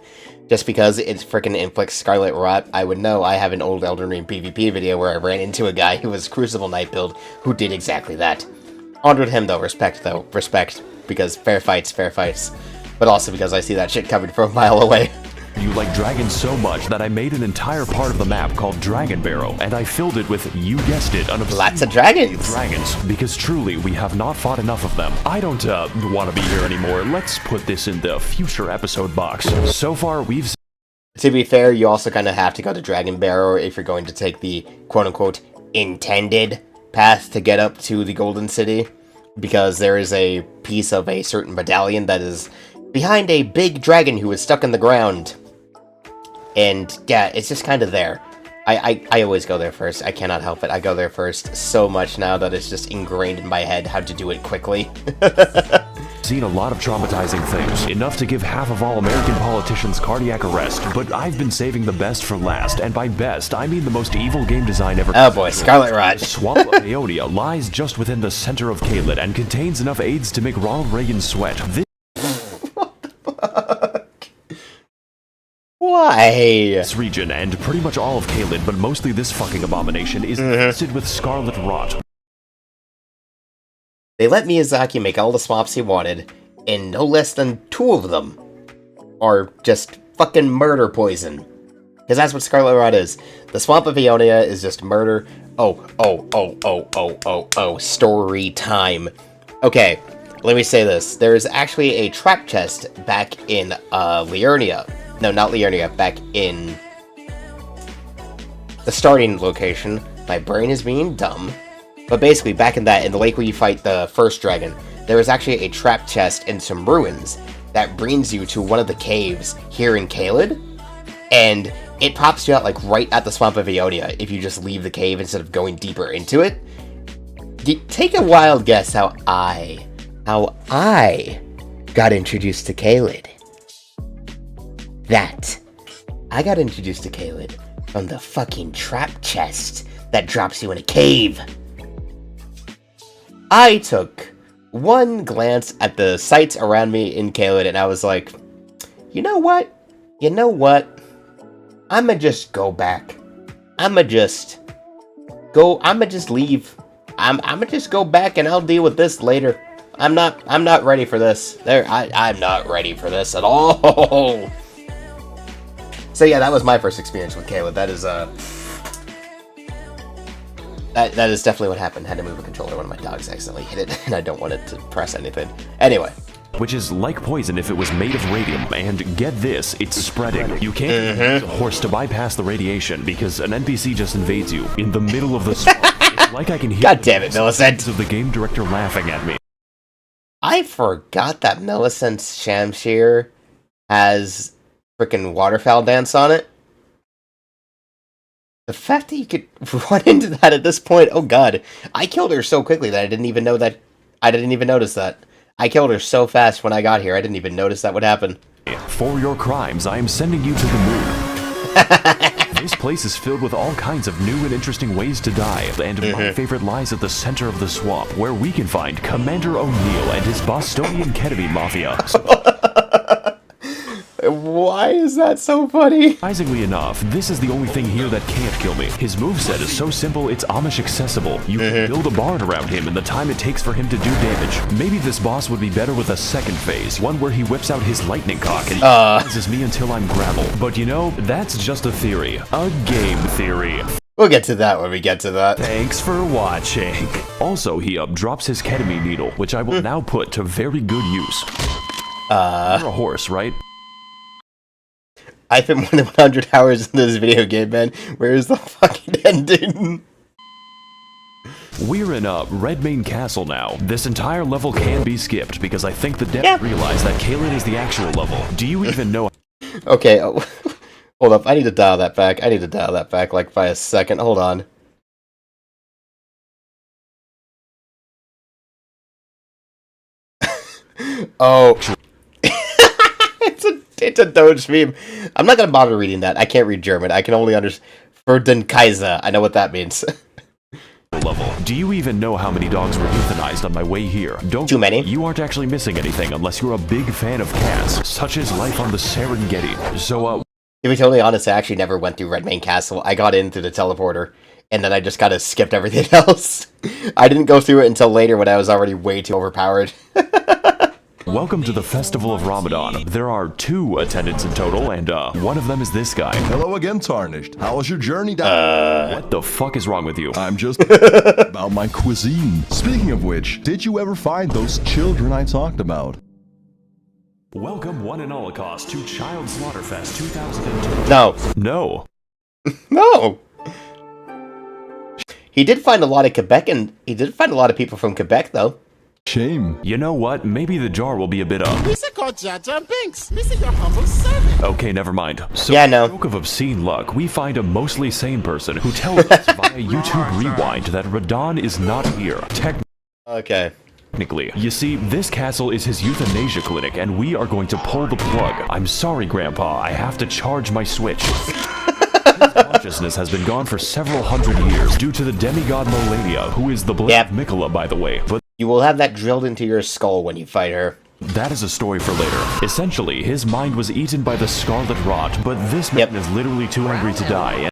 Just because it frickin' inflicts Scarlet Rot. I would know. I have an old Elden Ring PvP video where I ran into a guy who was Crucible Knight build who did exactly that. Honored him though, respect, because fair fights, but also because I see that shit coming from a mile away. You like dragons so much that I made an entire part of the map called Dragon Barrow, and I filled it with, you guessed it, lots of dragons. Because truly, we have not fought enough of them. I don't want to be here anymore. Let's put this in the future episode box. So far, we've... To be fair, you also kind of have to go to Dragon Barrow if you're going to take the quote-unquote intended path to get up to the Golden City, because there is a piece of a certain medallion that is behind a big dragon who is stuck in the ground. And yeah, it's just kind of there. I always go there first. I cannot help it. I go there first so much now that it's just ingrained in my head how to do it quickly. Seen a lot of traumatizing things, enough to give half of all American politicians cardiac arrest, but I've been saving the best for last, and by best, I mean the most evil game design ever. Oh boy, Scarlet Rot. Swamp of Ionia lies just within the center of Caelid and contains enough aids to make Ronald Reagan sweat. What the fuck? Why? This region, and pretty much all of Caelid, but mostly this fucking abomination, is infested with Scarlet Rot. They let Miyazaki make all the swamps he wanted, and no less than 2 of them are just fucking murder poison. Because that's what Scarlet Rot is. The Swamp of Ionia is just murder. Oh, story time. Okay, let me say this. There is actually a trap chest back in Liurnia. No, not Liurnia, back in the starting location. My brain is being dumb. But basically, back in the lake where you fight the first dragon, there is actually a trap chest in some ruins that brings you to one of the caves here in Caelid, and it pops you out like right at the Swamp of Ionia if you just leave the cave instead of going deeper into it. Take a wild guess how I got introduced to Caelid. I got introduced to Caelid from the fucking trap chest that drops you in a cave. I took one glance at the sights around me in Caelid and I was like, you know what? I'ma just go back. I'ma just leave. I'ma just go back and I'll deal with this later. I'm not ready for this. I'm not ready for this at all. So yeah, that was my first experience with Caelid. That is That is definitely what happened. Had to move a controller. One of my dogs accidentally hit it, and I don't want it to press anything. Anyway. Which is like poison if it was made of radium, and get this, it's spreading. You can't use a horse to bypass the radiation, because an NPC just invades you in the middle of the swamp. It's like I can hear God damn it, Millicent! Of the game director laughing at me. I forgot that Millicent's Shamshir has frickin' waterfowl dance on it. The fact that you could run into that at this point, oh god. I killed her so quickly that I didn't even notice that. I killed her so fast when I got here, I didn't even notice that would happen. For your crimes, I am sending you to the moon. This place is filled with all kinds of new and interesting ways to die, and my favorite lies at the center of the swamp, where we can find Commander O'Neill and his Bostonian ketamine mafia. Why is that so funny? Surprisingly enough, this is the only thing here that can't kill me. His moveset is so simple, it's Amish accessible. You can build a barn around him in the time it takes for him to do damage. Maybe this boss would be better with a second phase, one where he whips out his lightning cock and paralyzes me until I'm grapple. But you know, that's just a theory. A game theory. We'll get to that when we get to that. Thanks for watching. Also, he drops his ketamine needle, which I will now put to very good use. You're a horse, right? I've been more than 100 hours in this video game, man. Where's the fucking ending? We're in Redmane Castle now. This entire level can be skipped because I think the devs realize that Caelid is the actual level. Do you even know? Okay, hold up. I need to dial that back. Like by a second. Hold on. Oh. It's a Doge meme. I'm not gonna bother reading that. I can't read German. I can only understand Verdenkaiser. I know what that means. Level. Do you even know how many dogs were euthanized on my way here? Too many. You aren't actually missing anything unless you're a big fan of cats, such as life on the Serengeti. So, to be totally honest, I actually never went through Redmane Castle. I got in through the teleporter, and then I just kind of skipped everything else. I didn't go through it until later when I was already way too overpowered. Welcome to the Festival of Ramadan. There are 2 attendants in total, and one of them is this guy. Hello again, Tarnished. How was your journey down? What the fuck is wrong with you? I'm just about my cuisine. Speaking of which, did you ever find those children I talked about? Welcome one and holocaust to Child Slaughterfest 2002. No. No. No. He did find a lot of Quebec, and he did find a lot of people from Quebec, though. Shame. You know what? Maybe the jar will be a bit up. Mr. called Jaja Binks. Mr. Your humble servant. Okay, never mind. So, yeah, no. Stroke of obscene luck, we find a mostly sane person who tells us via YouTube Rewind that Radon is not here. Okay. Technically. You see, this castle is his euthanasia clinic, and we are going to pull the plug. I'm sorry, Grandpa. I have to charge my Switch. His consciousness has been gone for several hundred years due to the demigod Melania, who is the blade of Mikola, by the way. But you will have that drilled into your skull when you fight her. that is a story for later. Essentially, his mind was eaten by the Scarlet Rot, but this man is literally too angry to die.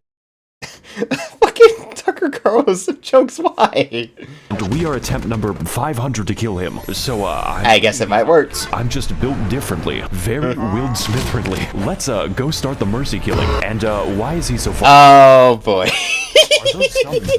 Fucking Tucker Carlson jokes, why? And we are attempt number 500 to kill him. So, I guess it might work. I'm just built differently. Very Will Smith-friendly. Let's, go start the mercy killing. And, why is he so far? Oh, boy. Are those summons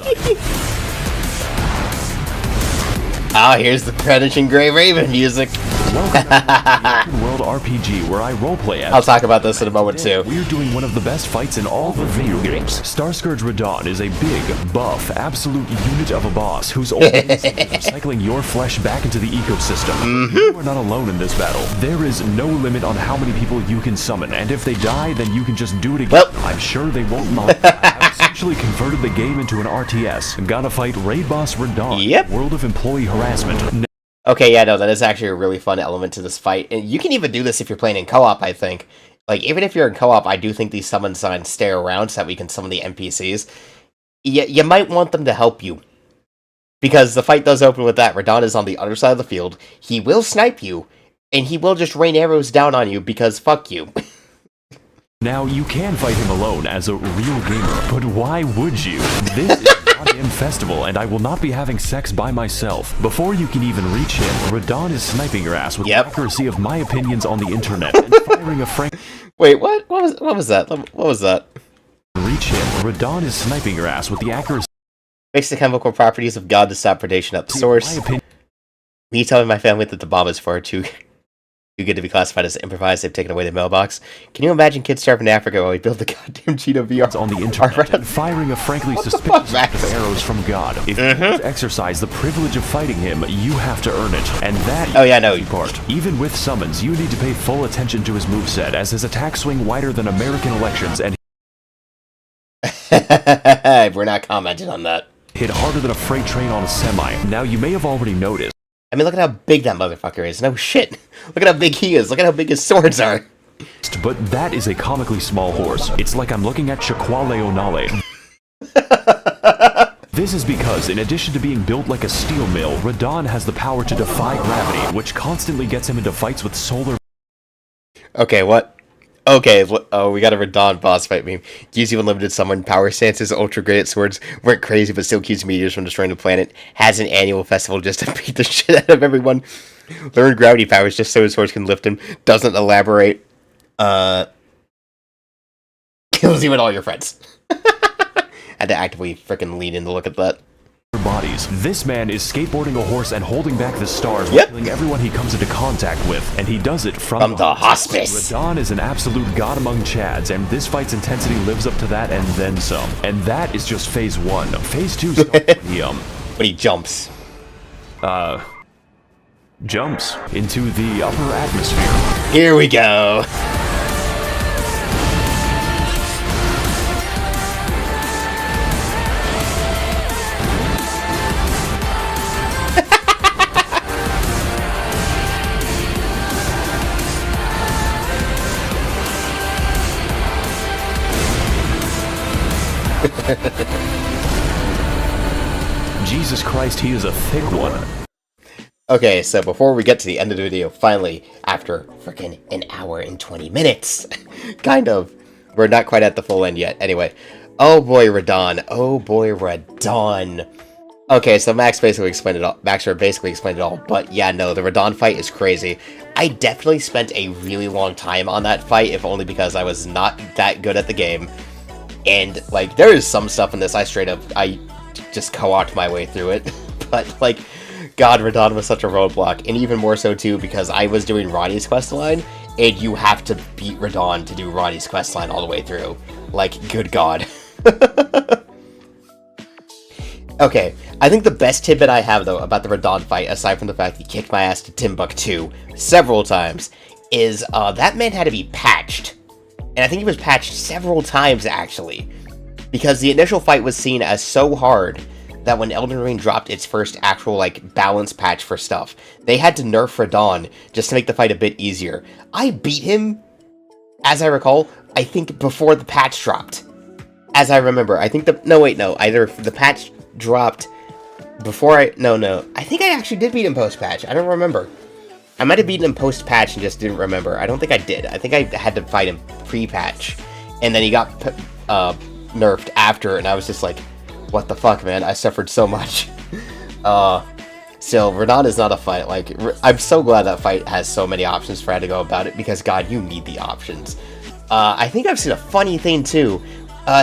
Oh, here's the Predation Grey Raven music. Welcome to the World RPG, where I roleplay as. I'll talk about this in a moment, too. We're doing one of the best fights in all the video games. Starscourge Radon is a big, buff, absolute unit of a boss whose only instinct is recycling your flesh back into the ecosystem. You are not alone in this battle. There is no limit on how many people you can summon, and if they die, then you can just do it again. Well, I'm sure they won't mind. I have essentially converted the game into an RTS. Gotta fight Raid Boss Radon. Yep. World of Employee Harassment. Okay, yeah, no, that is actually a really fun element to this fight. And you can even do this if you're playing in co-op, I think. Like, even if you're in co-op, I do think these summon signs stay around so that we can summon the NPCs. You might want them to help you. Because the fight does open with that. Radon is on the other side of the field. He will snipe you. And he will just rain arrows down on you because fuck you. Now, you can fight him alone as a real gamer, but why would you? This is a goddamn festival, and I will not be having sex by myself. Before you can even reach him, Radon is sniping your ass with the accuracy of my opinions on the internet and firing a frank. Wait, what? What was that? What was that? Reach him. Radon is sniping your ass with the accuracy. Fix the chemical properties of God to stop predation at the source. Me telling my family that the bomb is far too good to be classified as improvised. They've taken away the mailbox. Can you imagine kids starving in Africa while we build the goddamn Cheeto VR on the internet and firing a frankly suspicious amount of arrows from God? If you want to exercise the privilege of fighting him, you have to earn it, and that is the part. Even with summons, you need to pay full attention to his moveset, as his attacks swing wider than American elections, and we're not commenting on that. Hit harder than a freight train on a semi. Now, you may have already noticed. I mean, look at how big that motherfucker is. No shit. Look at how big he is. Look at how big his swords are. But that is a comically small horse. It's like I'm looking at Shaquale O'Nale. This is because, in addition to being built like a steel mill, Radon has the power to defy gravity, which constantly gets him into fights with solar... Okay, what? Okay, oh, we got a Radon boss fight meme. Gives you unlimited summon power stances, ultra great at swords, work crazy but still keeps meteors from destroying the planet, has an annual festival just to beat the shit out of everyone, learn gravity powers just so his swords can lift him, doesn't elaborate, kills you and all your friends. Had to actively freaking lean in to look at that. Bodies. This man is skateboarding a horse and holding back the stars while killing everyone he comes into contact with, and he does it from the hospice. Radon is an absolute god among Chads, and this fight's intensity lives up to that and then some. And that is just phase 1. Phase 2 starts when he jumps. Jumps into the upper atmosphere. Here we go. Jesus Christ, he is a thick one. Okay, so before we get to the end of the video, finally, after freaking an hour and 20 minutes, kind of, we're not quite at the full end yet. Anyway, oh boy, Radon. Oh boy, Radon. Okay, so Max basically explained it all. Max0r basically explained it all. But yeah, no, the Radahn fight is crazy. I definitely spent a really long time on that fight, if only because I was not that good at the game. And, like, there is some stuff in this I just co-opted my way through it. But, like, God, Radahn was such a roadblock. And even more so, too, because I was doing Ronnie's questline, and you have to beat Radahn to do Ronnie's questline all the way through. Like, good God. Okay, I think the best tidbit I have, though, about the Radahn fight, aside from the fact he kicked my ass to Timbuktu several times, is that man had to be patched. And I think he was patched several times, actually. Because the initial fight was seen as so hard that when Elden Ring dropped its first actual, like, balance patch for stuff, they had to nerf Radahn just to make the fight a bit easier. I beat him, as I recall, I think before the patch dropped. As I remember, I think either the patch dropped before I think I actually did beat him post-patch. I don't remember. I might have beaten him post-patch and just didn't remember. I don't think I did. I think I had to fight him pre-patch. And then he got nerfed after, and I was just like, what the fuck, man? I suffered so much. Still, Radahn is not a fight. Like, I'm so glad that fight has so many options for how to go about it, because, God, you need the options. I think I've seen a funny thing, too.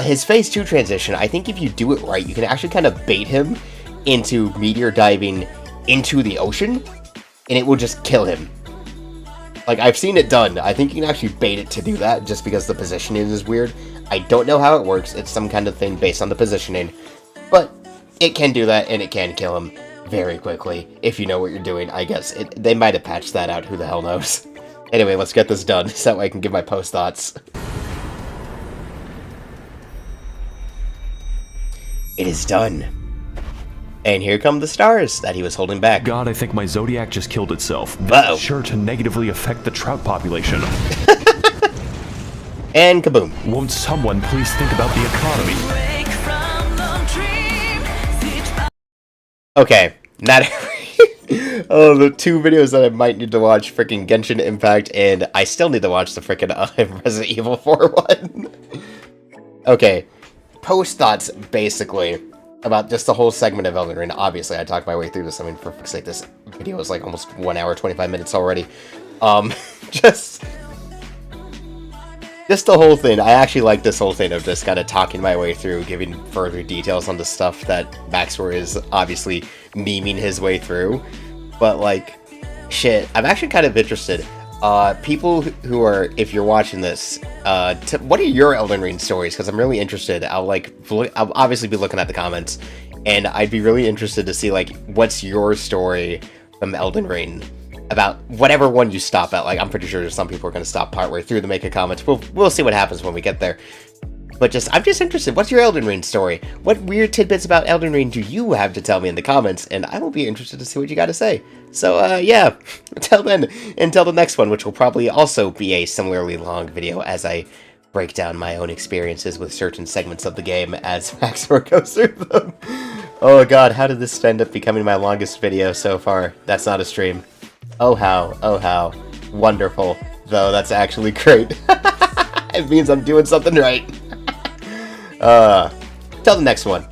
His Phase 2 transition, I think if you do it right, you can actually kind of bait him into meteor diving into the ocean, and it will just kill him. Like, I've seen it done. I think you can actually bait it to do that, just because the positioning is weird. I don't know how it works. It's some kind of thing based on the positioning. But it can do that, and it can kill him very quickly, if you know what you're doing, I guess. They might have patched that out, who the hell knows. Anyway, let's get this done, so that way I can give my post-thoughts. It is done. And here come the stars that he was holding back. God, I think my Zodiac just killed itself. Uh-oh. Sure to negatively affect the trout population. And kaboom. Won't someone please think about the economy? Okay, not oh, the two videos that I might need to watch, freaking Genshin Impact, and I still need to watch the freaking Resident Evil 4 one. Okay, post thoughts, basically, about just the whole segment of Elden Ring. Obviously, I talked my way through this. I mean, for fuck's sake, this video is like almost 1 hour, 25 minutes already. Just the whole thing. I actually like this whole thing of just kind of talking my way through, giving further details on the stuff that Max0r is obviously memeing his way through. But, like, shit, I'm actually kind of interested. People who are, if you're watching this, what are your Elden Ring stories? Because I'm really interested. I'll obviously be looking at the comments, and I'd be really interested to see, like, what's your story from Elden Ring? About whatever one you stop at. Like, I'm pretty sure some people are going to stop partway through to make a comment. We'll see what happens when we get there. But I'm just interested. What's your Elden Ring story? What weird tidbits about Elden Ring do you have to tell me in the comments? And I will be interested to see what you got to say. So, yeah. Until then, until the next one, which will probably also be a similarly long video as I break down my own experiences with certain segments of the game as Max0r goes through them. Oh god, how did this end up becoming my longest video so far? That's not a stream. Oh how wonderful. Though that's actually great. It means I'm doing something right. Till the next one.